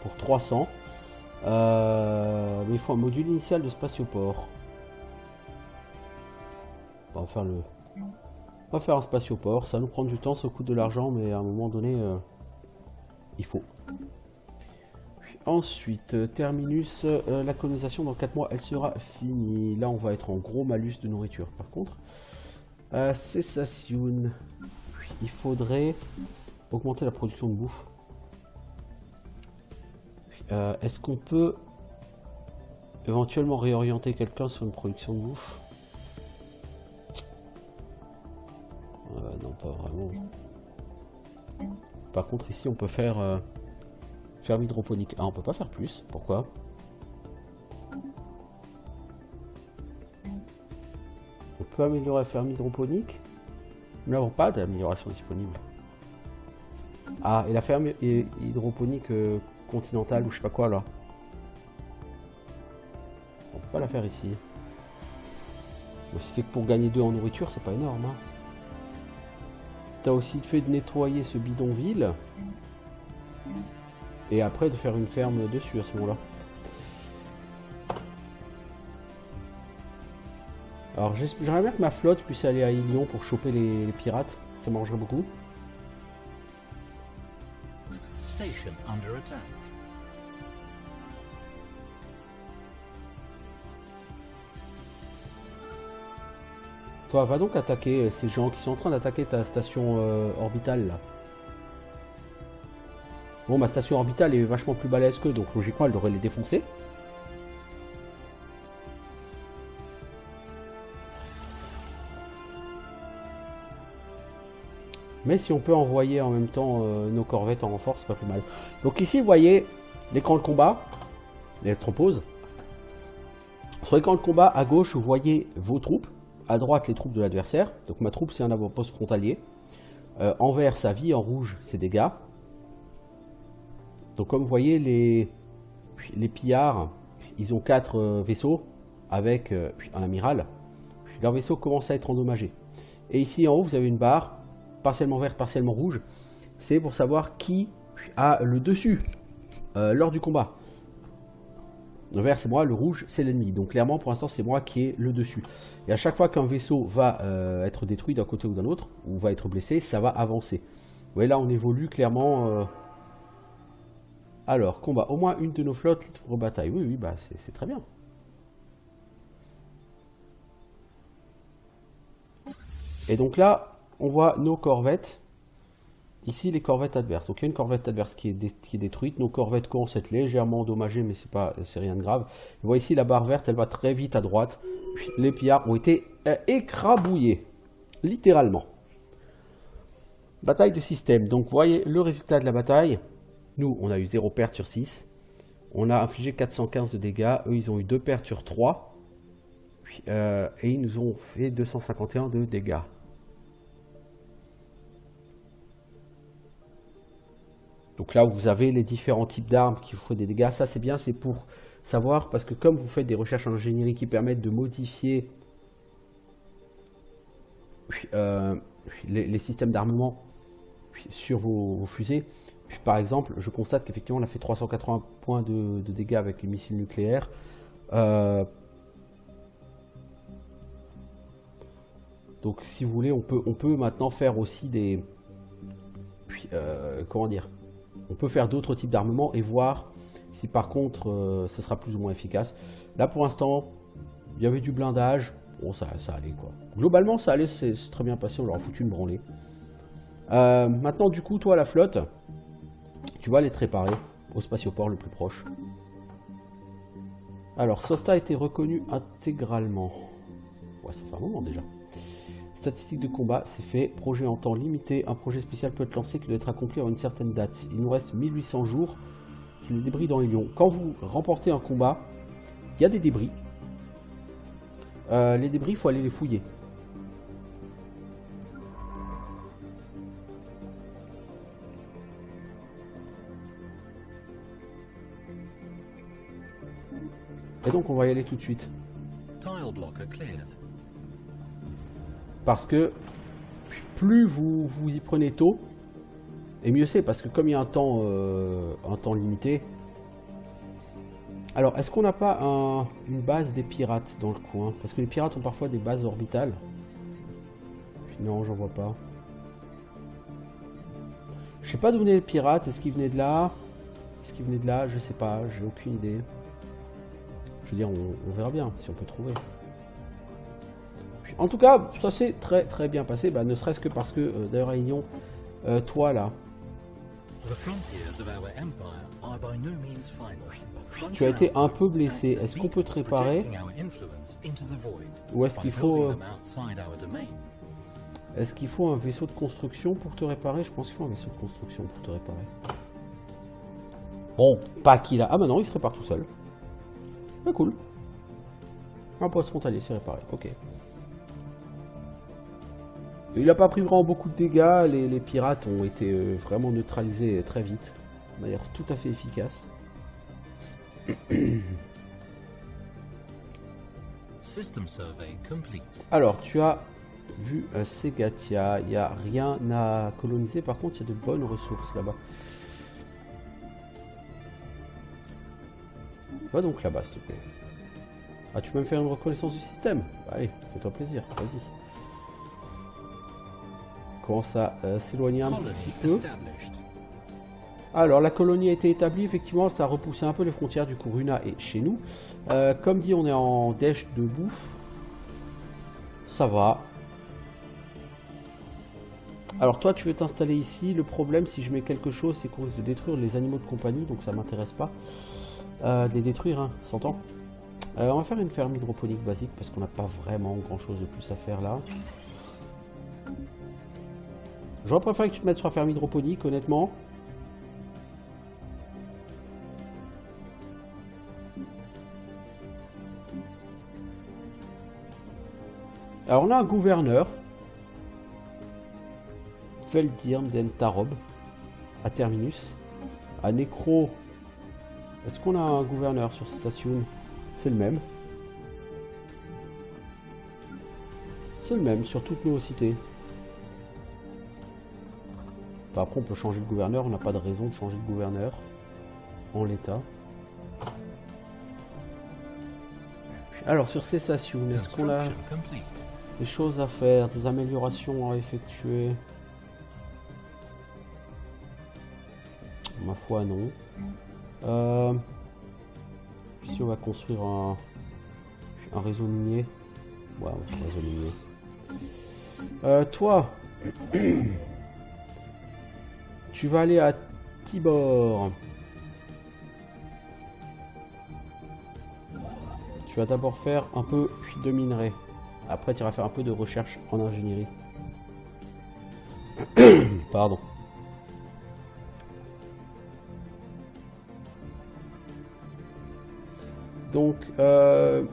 A: pour 300. Mais il faut un module initial de spatioport. On va faire un spatioport. Ça va nous prendre du temps, ça coûte de l'argent, mais à un moment donné, il faut. Ensuite, Terminus, la colonisation dans 4 mois, elle sera finie. Là, on va être en gros malus de nourriture. Par contre, Cessation, il faudrait augmenter la production de bouffe. Est-ce qu'on peut éventuellement réorienter quelqu'un sur une production de bouffe? Non, pas vraiment. Par contre, ici, on peut faire... ferme hydroponique. Ah, on peut pas faire plus. Pourquoi? On peut améliorer la ferme hydroponique. Nous n'avons pas d'amélioration disponible. Ah, et la ferme hydroponique continentale ou je sais pas quoi là. On peut pas la faire ici. Mais si c'est que pour gagner 2 en nourriture, c'est pas énorme. Hein. T'as aussi fait de nettoyer ce bidonville. Et après de faire une ferme dessus à ce moment-là. Alors j'aimerais bien que ma flotte puisse aller à Ilion pour choper les pirates. Ça m'arrangerait beaucoup.
B: Station under attack.
A: Toi, va donc attaquer ces gens qui sont en train d'attaquer ta station orbitale là. Bon, ma station orbitale est vachement plus balèze qu'eux, donc logiquement elle devrait les défoncer. Mais si on peut envoyer en même temps nos corvettes en renfort, c'est pas plus mal. Donc ici, vous voyez l'écran de combat, l'électropause. Sur l'écran de combat, à gauche, vous voyez vos troupes. À droite, les troupes de l'adversaire. Donc ma troupe, c'est un avant-poste frontalier. En vert, sa vie. En rouge, ses dégâts. Donc comme vous voyez, les pillards, ils ont 4 vaisseaux avec un amiral. Leur vaisseau commence à être endommagé. Et ici en haut, vous avez une barre, partiellement verte, partiellement rouge. C'est pour savoir qui a le dessus lors du combat. Le vert c'est moi, le rouge c'est l'ennemi. Donc clairement pour l'instant c'est moi qui ai le dessus. Et à chaque fois qu'un vaisseau va être détruit d'un côté ou d'un autre, ou va être blessé, ça va avancer. Vous voyez là on évolue clairement. Alors, combat. Au moins une de nos flottes pour bataille. Oui, oui, bah c'est très bien. Et donc là, on voit nos corvettes. Ici, les corvettes adverses. Donc il y a une corvette adverse qui est détruite. Nos corvettes commencent à être légèrement endommagées, mais c'est rien de grave. Vous voyez ici la barre verte, elle va très vite à droite. Puis, les pillards ont été écrabouillés. Littéralement. Bataille de système. Donc vous voyez le résultat de la bataille. Nous, on a eu 0 perte sur 6. On a infligé 415 de dégâts. Eux, ils ont eu 2 pertes sur 3. Et ils nous ont fait 251 de dégâts. Donc là, vous avez les différents types d'armes qui vous font des dégâts. Ça, c'est bien, c'est pour savoir, parce que comme vous faites des recherches en ingénierie qui permettent de modifier les systèmes d'armement sur vos fusées. Puis, par exemple, je constate qu'effectivement, on a fait 380 points de dégâts avec les missiles nucléaires. Donc, si vous voulez, on peut maintenant faire aussi des... comment dire? On peut faire d'autres types d'armements et voir si par contre, ce sera plus ou moins efficace. Là, pour l'instant, il y avait du blindage. Bon, ça allait, quoi. Globalement, ça allait, c'est très bien passé. On leur a foutu une branlée. Maintenant, du coup, toi, la flotte, tu vas aller te réparer au spatioport le plus proche. Alors, Sosta a été reconnu intégralement. Ouais, ça fait un moment déjà. Statistiques de combat, c'est fait. Projet en temps limité. Un projet spécial peut être lancé qui doit être accompli avant une certaine date. Il nous reste 1800 jours. C'est les débris dans les lions. Quand vous remportez un combat, il y a des débris. Les débris, il faut aller les fouiller. Et donc on va y aller tout de suite. Parce que plus vous y prenez tôt, et mieux c'est, parce que comme il y a un temps limité. Alors, est-ce qu'on n'a pas une base des pirates dans le coin? Parce que les pirates ont parfois des bases orbitales. Non, j'en vois pas. Je sais pas d'où venaient les pirates. Est-ce qu'ils venaient de là? Est-ce qu'ils venaient de là? Je sais pas, j'ai aucune idée. Je veux dire, on verra bien si on peut trouver. En tout cas, ça s'est très très bien passé, bah, ne serait-ce que parce que, d'ailleurs, Réunion, toi là, tu as été un peu blessé. Est-ce qu'on peut te réparer? Ou est-ce qu'il faut... Est-ce qu'il faut un vaisseau de construction pour te réparer? Je pense qu'il faut un vaisseau de construction pour te réparer. Bon, pas qu'il a... Ah bah non, il se répare tout seul. Ah, cool. Un poste frontalier, c'est réparé. Ok. Il n'a pas pris vraiment beaucoup de dégâts. Les pirates ont été vraiment neutralisés très vite. De manière tout à fait efficace. Alors, tu as vu Segatia. Il n'y a rien à coloniser. Par contre, il y a de bonnes ressources là-bas. Va donc là-bas, s'il te plaît. Ah, tu peux me faire une reconnaissance du système? Allez, fais-toi plaisir, vas-y. Commence à s'éloigner un petit peu. Alors, la colonie a été établie. Effectivement, ça a repoussé un peu les frontières. Du coup, Runa est chez nous. Comme dit, on est en dèche de bouffe. Ça va. Alors, toi, tu veux t'installer ici. Le problème, si je mets quelque chose, c'est qu'on risque de détruire les animaux de compagnie. Donc, ça m'intéresse pas. De les détruire, hein, s'entend. On va faire une ferme hydroponique basique parce qu'on n'a pas vraiment grand chose de plus à faire là. J'aurais préféré que tu te mettes sur la ferme hydroponique, honnêtement. Alors on a un gouverneur. Veldirn d'Entarob. À Terminus. À Necro. Est-ce qu'on a un gouverneur sur Sassoon? C'est le même. C'est le même sur toutes nos cités. Enfin, après on peut changer de gouverneur, on n'a pas de raison de changer de gouverneur en l'état. Alors sur Cessation, est-ce qu'on a
B: Construction complete.
A: des choses à faire, des améliorations à effectuer? Ma foi non. Si on va construire un réseau minier. Ouais, on fait un réseau minier. Toi, tu vas aller à Tibor. Tu vas d'abord faire un peu de minerai. Après, tu vas faire un peu de recherche en ingénierie. Pardon. Donc,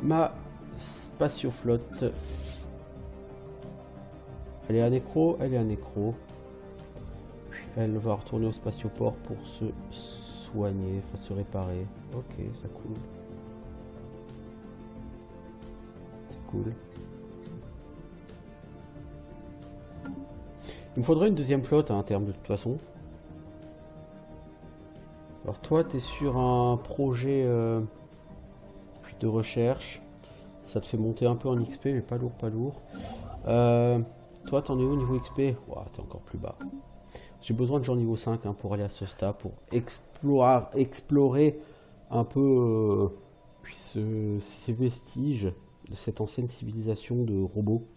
A: ma spatioflotte. Elle est à nécro, elle est à nécro. Puis elle va retourner au spatioport pour se soigner, enfin se réparer. Ok, ça coule. C'est cool. Il me faudrait une deuxième flotte hein, à terme de toute façon. Alors toi, tu es sur un projet de recherche. Ça te fait monter un peu en XP, mais pas lourd, pas lourd. Toi, t'en es où au niveau XP? Ouah, t'es encore plus bas. J'ai besoin de gens niveau 5 hein, pour aller à ce stade, pour explorer un peu ces vestiges de cette ancienne civilisation de robots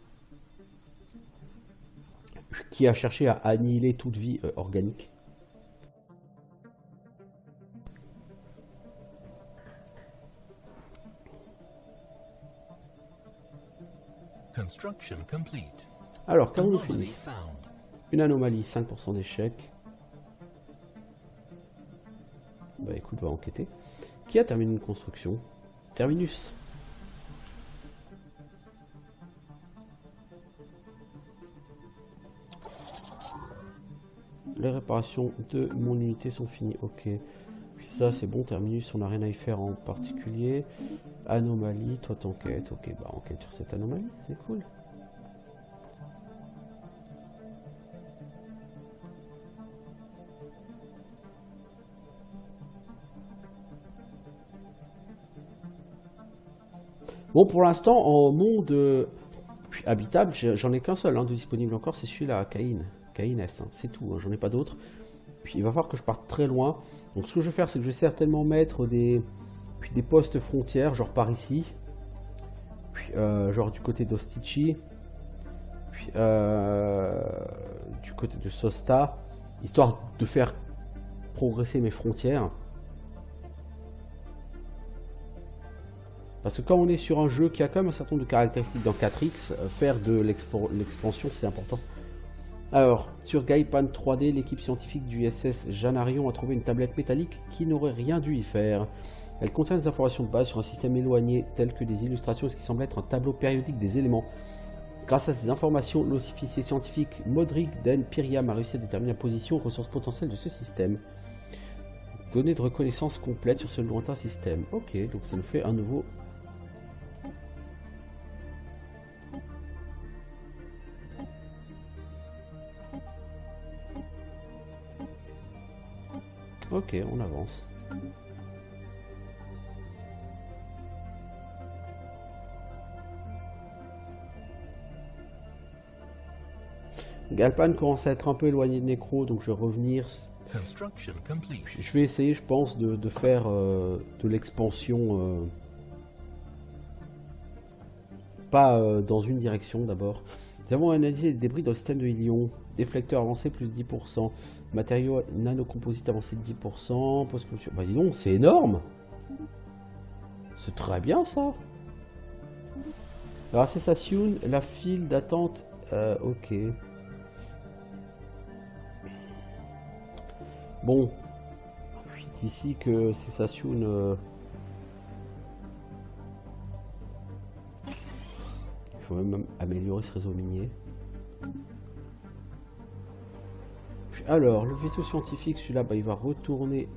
A: qui a cherché à annihiler toute vie organique.
B: Construction complete.
A: Alors, qu'avons-nous
B: Anomaly
A: fini?
B: found.
A: Une anomalie, 5% d'échec. Bah écoute, va enquêter. Qui a terminé une construction? Terminus. Les réparations de mon unité sont finies. Ok. Puis ça, c'est bon. Terminus, on n'a rien à y faire en particulier. Anomalie, toi t'enquêtes. Ok, bah enquête sur cette anomalie. C'est cool. Bon, pour l'instant, en monde habitable, j'en ai qu'un seul hein, de disponible encore, c'est celui-là, Caïn. Caïn S, hein, c'est tout, hein, j'en ai pas d'autres. Puis il va falloir que je parte très loin. Donc ce que je vais faire, c'est que je vais certainement mettre des postes frontières, genre par ici. Puis genre du côté d'Ostici. Puis du côté de Sosta. Histoire de faire progresser mes frontières. Parce que quand on est sur un jeu qui a quand même un certain nombre de caractéristiques dans 4X, faire de l'expansion c'est important. Alors, sur Gaipan 3D, l'équipe scientifique du SS Janarion a trouvé une tablette métallique qui n'aurait rien dû y faire. Elle contient des informations de base sur un système éloigné tel que des illustrations et ce qui semble être un tableau périodique des éléments. Grâce à ces informations, l'officier scientifique Modric Den Piriam a réussi à déterminer la position et ressources potentielles de ce système. Données de reconnaissance complète sur ce lointain système. Ok, donc ça nous fait un nouveau... Ok, on avance. Galpan commence à être un peu éloigné de Nécro, donc je vais revenir.
B: Construction complete.
A: Je vais essayer, je pense, de faire de l'expansion. Pas dans une direction d'abord. Nous avons analysé les débris dans le système de Ilion. Déflecteur avancé plus 10%. Matériaux nanocomposites avancé de 10%. Post-production. Bah dis donc, c'est énorme. C'est très bien ça. Alors, cessation, la file d'attente. Ok. Bon. D'ici que cessation. Il faut même améliorer ce réseau minier. Alors, le vaisseau scientifique, celui-là, bah, il va retourner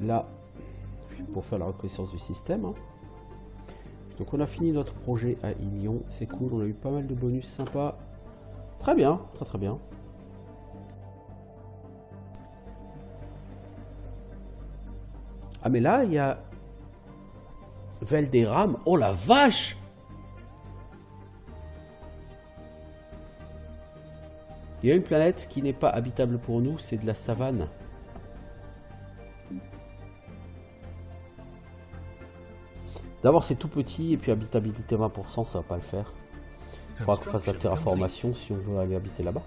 A: là pour faire la reconnaissance du système. Hein. Donc, on a fini notre projet à Ilion. C'est cool, on a eu pas mal de bonus sympas. Très bien, très très bien. Ah, mais là, il y a Velderam. Oh la vache! Il y a une planète qui n'est pas habitable pour nous, c'est de la savane. D'abord c'est tout petit et puis habitabilité 20%, ça va pas le faire. Il faudra qu'on fasse la terraformation si on veut aller habiter là-bas.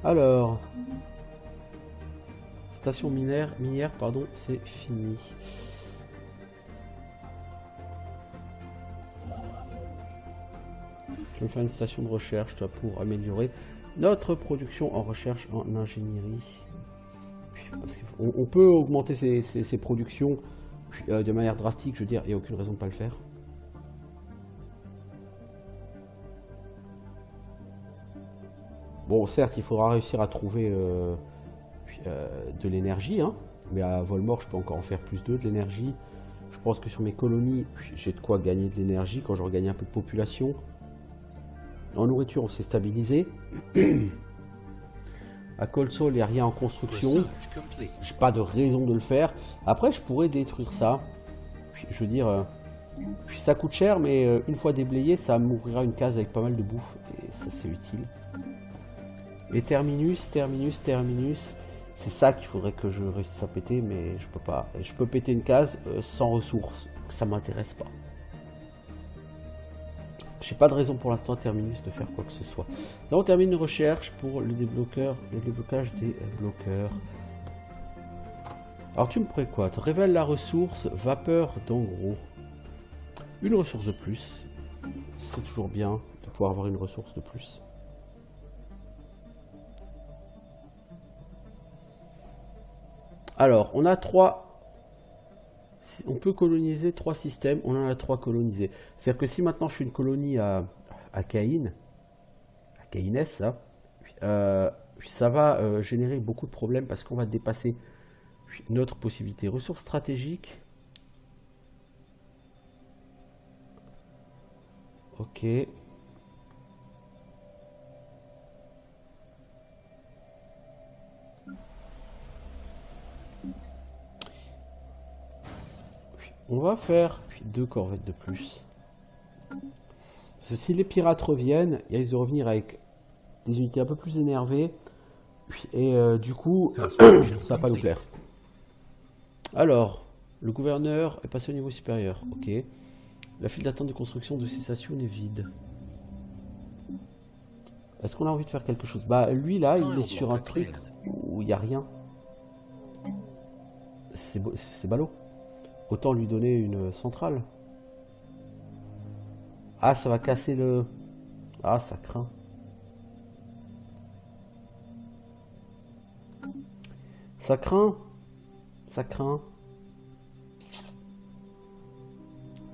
A: Alors, station minière, pardon, c'est fini. Je vais faire une station de recherche toi, pour améliorer notre production en recherche en ingénierie. Parce qu'on peut augmenter ses productions de manière drastique, je veux dire, il n'y a aucune raison de ne pas le faire. Bon, certes, il faudra réussir à trouver de l'énergie, hein, mais à Volmore, je peux encore en faire plus de l'énergie. Je pense que sur mes colonies, j'ai de quoi gagner de l'énergie quand j'aurai gagné un peu de population. En nourriture, on s'est stabilisé. À Cold Soul, il n'y a rien en construction. J'ai pas de raison de le faire. Après, je pourrais détruire ça. Je veux dire, ça coûte cher, mais une fois déblayé, ça m'ouvrira une case avec pas mal de bouffe. Et ça, c'est utile. Et terminus. C'est ça qu'il faudrait que je réussisse à péter, mais je peux pas. Je peux péter une case sans ressources. Ça m'intéresse pas. J'ai pas de raison pour l'instant terminus de faire quoi que ce soit. Là on termine une recherche pour le déblocage des bloqueurs. Alors tu me prends quoi? Tu révèles la ressource vapeur d'engros. Une ressource de plus. C'est toujours bien de pouvoir avoir une ressource de plus. Alors on a 3. On peut coloniser 3 systèmes, on en a 3 colonisés. C'est-à-dire que si maintenant je fais une colonie à Caïn, à Caïnès, ça va générer beaucoup de problèmes parce qu'on va dépasser notre possibilité. Ressources stratégiques. Ok. On va faire 2 corvettes de plus. Parce que si les pirates reviennent, ils risquent de revenir avec des unités un peu plus énervées. Et du coup, ça va pas nous plaire. Alors, le gouverneur est passé au niveau supérieur. Ok. La file d'attente de construction de cessation est vide. Est-ce qu'on a envie de faire quelque chose? Bah lui là, il est sur un truc où il n'y a rien. C'est ballot. Autant lui donner une centrale. Ah, ça va casser le... Ah, ça craint. Ça craint. Ça craint.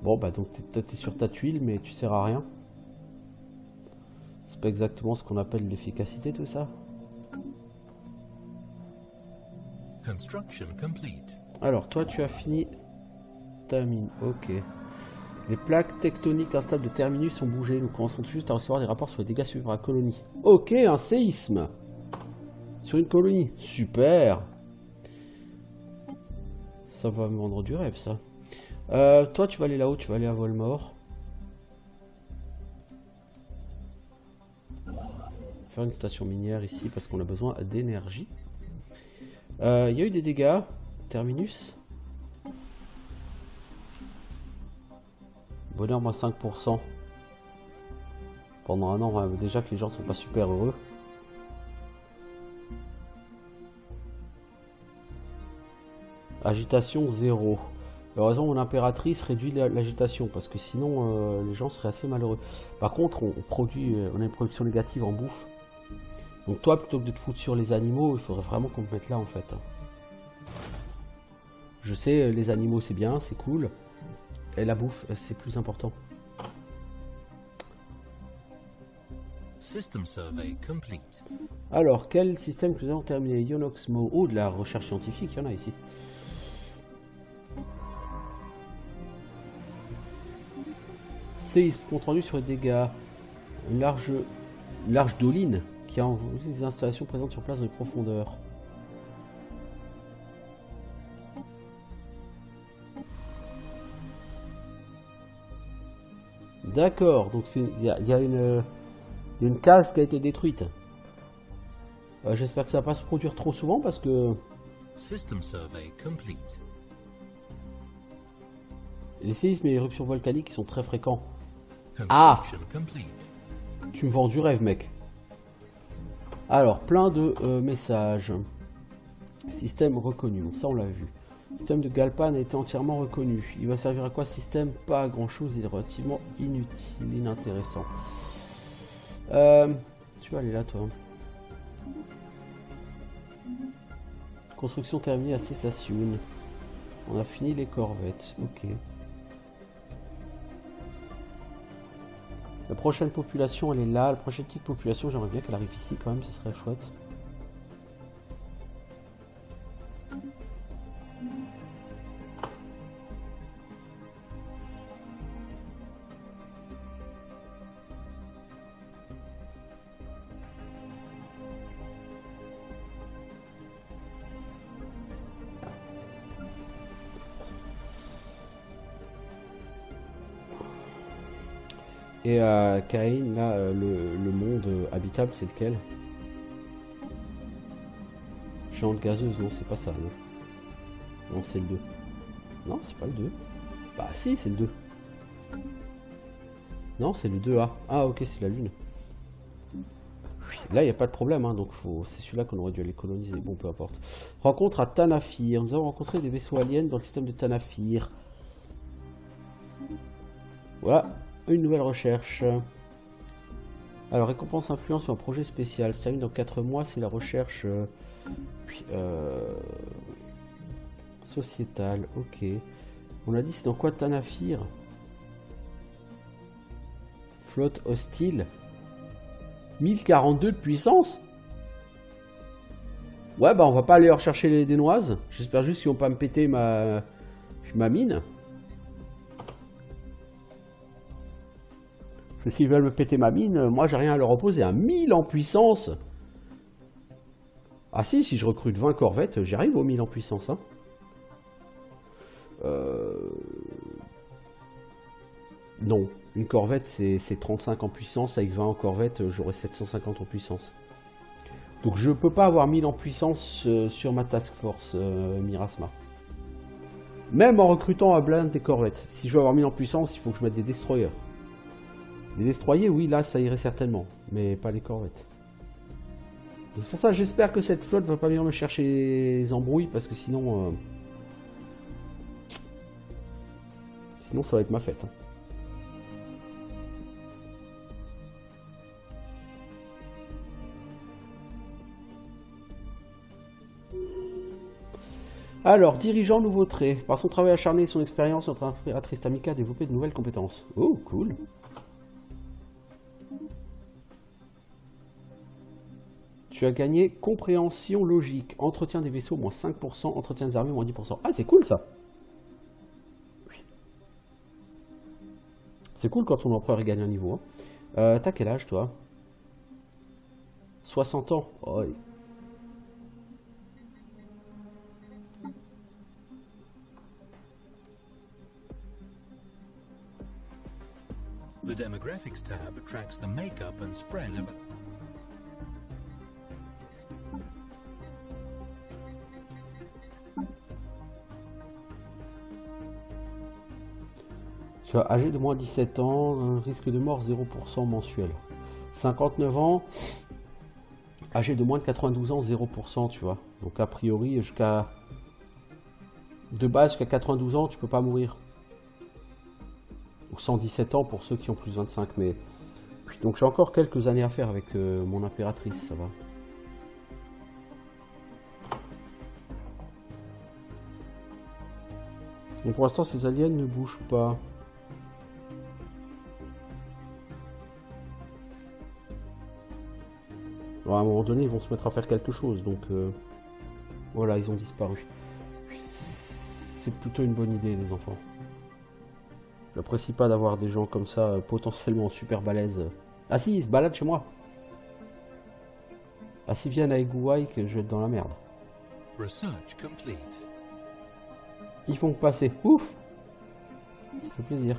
A: Bon, bah donc t'es sur ta tuile, mais tu sers à rien. C'est pas exactement ce qu'on appelle l'efficacité, tout ça.
B: Construction complete.
A: Alors, toi, tu as fini... ta mine, ok. Les plaques tectoniques instables de terminus ont bougé. Nous commençons juste à recevoir des rapports sur les dégâts subis par la colonie. Ok, un séisme. Sur une colonie. Super. Ça va me vendre du rêve, ça. Toi, tu vas aller là-haut, tu vas aller à Volmore. Faire une station minière ici parce qu'on a besoin d'énergie. Il y a eu des dégâts. Terminus. Bonheur moins 5%. Pendant un an, déjà que les gens sont pas super heureux. Agitation 0. Heureusement, mon impératrice réduit l'agitation parce que sinon les gens seraient assez malheureux. Par contre, on a une production négative en bouffe. Donc toi, plutôt que de te foutre sur les animaux, il faudrait vraiment qu'on te mette là en fait. Je sais, les animaux c'est bien, c'est cool. Et la bouffe, c'est plus important.
B: System survey complete.
A: Alors, quel système que nous avons terminé? Ionoxmo. Oh, de la recherche scientifique, il y en a ici. Séisme, compte rendu sur les dégâts. Une large doline qui a des installations présentes sur place de profondeur. D'accord, donc il y a une case qui a été détruite. J'espère que ça va pas se produire trop souvent parce que
B: System survey complete.
A: les séismes et les éruptions volcaniques sont très fréquents.
B: Construction complete.
A: Tu me vends du rêve, mec. Alors, plein de messages. Système reconnu, ça on l'a vu. Système de Galpan a été entièrement reconnu. Il va servir à quoi ce système? Pas à grand chose, il est relativement inutile, inintéressant. Tu vas aller là, toi. Construction terminée à Cessation. On a fini les corvettes, ok. La prochaine population, elle est là. La prochaine petite population, j'aimerais bien qu'elle arrive ici quand même, ce serait chouette. Et Caïn, là, le monde habitable, c'est lequel? Géante gazeuse, non, c'est pas ça, non. Non, c'est le 2. Non, c'est pas le 2. Bah si, c'est le 2. Non, c'est le 2A. Ah, ok, c'est la Lune. Là, il n'y a pas de problème, hein, donc c'est celui-là qu'on aurait dû aller coloniser. Bon, peu importe. Rencontre à Tanafir. Nous avons rencontré des vaisseaux aliens dans le système de Tanafir. Voilà. Une nouvelle recherche. Alors, récompense influence sur un projet spécial. Ça, dans 4 mois, c'est la recherche sociétale. Ok. On a dit, c'est dans quoi Tanafir? Flotte hostile. 1042 de puissance? Ouais, bah, on va pas aller rechercher les dénoises. J'espère juste qu'ils vont pas me péter ma mine. S'ils veulent me péter ma mine, moi j'ai rien à leur opposer. À 1000 en puissance. Ah si je recrute 20 corvettes, j'arrive aux 1000 en puissance. Hein. Non, une corvette c'est 35 en puissance. Avec 20 en corvette, j'aurai 750 en puissance. Donc je peux pas avoir 1000 en puissance sur ma task force Mirasma. Même en recrutant à blinde des corvettes. Si je veux avoir 1000 en puissance, il faut que je mette des destroyers. Les destroyers, oui, là, ça irait certainement. Mais pas les corvettes. C'est pour ça que j'espère que cette flotte va pas venir me chercher les embrouilles, parce que sinon... Sinon, ça va être ma fête. Alors, dirigeant nouveau trait. Par son travail acharné et son expérience, notre impératrice Tamika a développé de nouvelles compétences. Oh, cool. Tu as gagné compréhension logique, entretien des vaisseaux moins 5%, entretien des armées moins 10%. Ah, c'est cool ça. Oui. C'est cool quand ton empereur gagne un niveau. Hein. T'as quel âge toi? 60 ans. Oh.
B: The demographics tab tracks the makeup and spread of
A: Tu as âgé de moins 17 ans, risque de mort 0% mensuel. 59 ans, âgé de moins de 92 ans, 0%, tu vois. Donc a priori, jusqu'à... De base, jusqu'à 92 ans, tu peux pas mourir. Ou 117 ans pour ceux qui ont plus de 25, mais... Donc j'ai encore quelques années à faire avec mon impératrice, ça va. Donc pour l'instant, ces aliens ne bougent pas. Alors à un moment donné, ils vont se mettre à faire quelque chose, donc voilà, ils ont disparu. C'est plutôt une bonne idée, les enfants. J'apprécie pas d'avoir des gens comme ça, potentiellement super balèzes. Ah si, ils se baladent chez moi. Ah s'ils viennent à Eguai, que je vais être dans la merde.
B: research complete.
A: Ils font passer, ouf. Ça fait plaisir.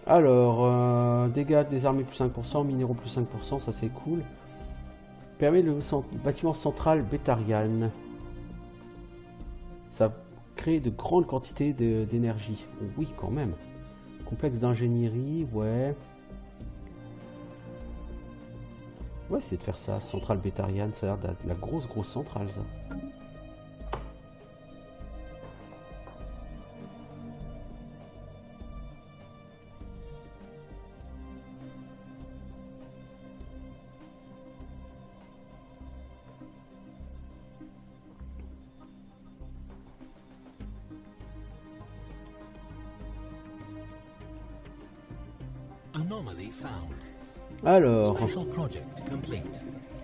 A: Alors, dégâts des armées plus 5%, minéraux plus 5%, ça c'est cool. Permet le bâtiment central Bétarian. Ça crée de grandes quantités d'énergie. Oh, oui, quand même. Complexe d'ingénierie, ouais. Ouais, c'est de faire ça. Centrale Bétarian, ça a l'air de la grosse centrale, ça.
B: Anomaly found.
A: Alors,
B: Special project complete.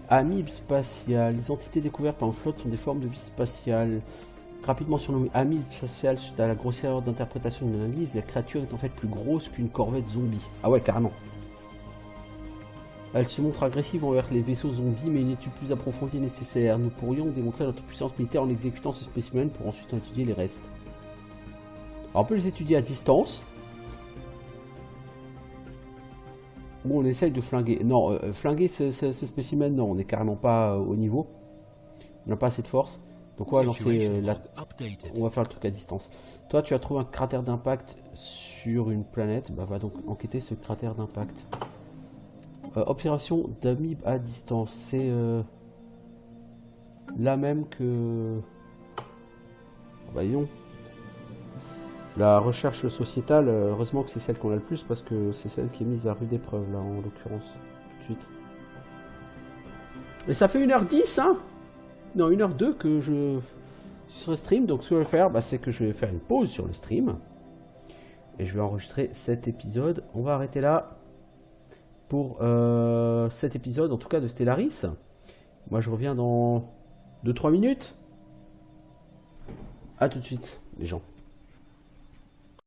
A: Amibe spatial. Les entités découvertes par une flotte sont des formes de vie spatiale. Rapidement surnommé Amibe spatial suite à la grossière d'interprétation d'une analyse, la créature est en fait plus grosse qu'une corvette zombie. Ah ouais, carrément. Elle se montre agressive envers les vaisseaux zombies, mais une étude plus approfondie est nécessaire. Nous pourrions démontrer notre puissance militaire en exécutant ce spécimen pour ensuite en étudier les restes. Alors on peut les étudier à distance. Bon, on essaye de flinguer. Non, flinguer ce spécimen, non, on n'est carrément pas au niveau. On n'a pas assez de force. Donc on va lancer on va faire le truc à distance. Toi, tu as trouvé un cratère d'impact sur une planète. Bah, va donc enquêter ce cratère d'impact. Observation d'amibe à distance. C'est la même que... Bah, dis donc. La recherche sociétale, heureusement que c'est celle qu'on a le plus parce que c'est celle qui est mise à rude épreuve là en l'occurrence, tout de suite. Et ça fait 1h10 hein. Non 1h02 que je suis sur le stream, donc ce que je vais faire, bah, c'est que je vais faire une pause sur le stream. Et je vais enregistrer cet épisode. On va arrêter là pour cet épisode, en tout cas de Stellaris. Moi je reviens dans 2-3 minutes. A tout de suite les gens.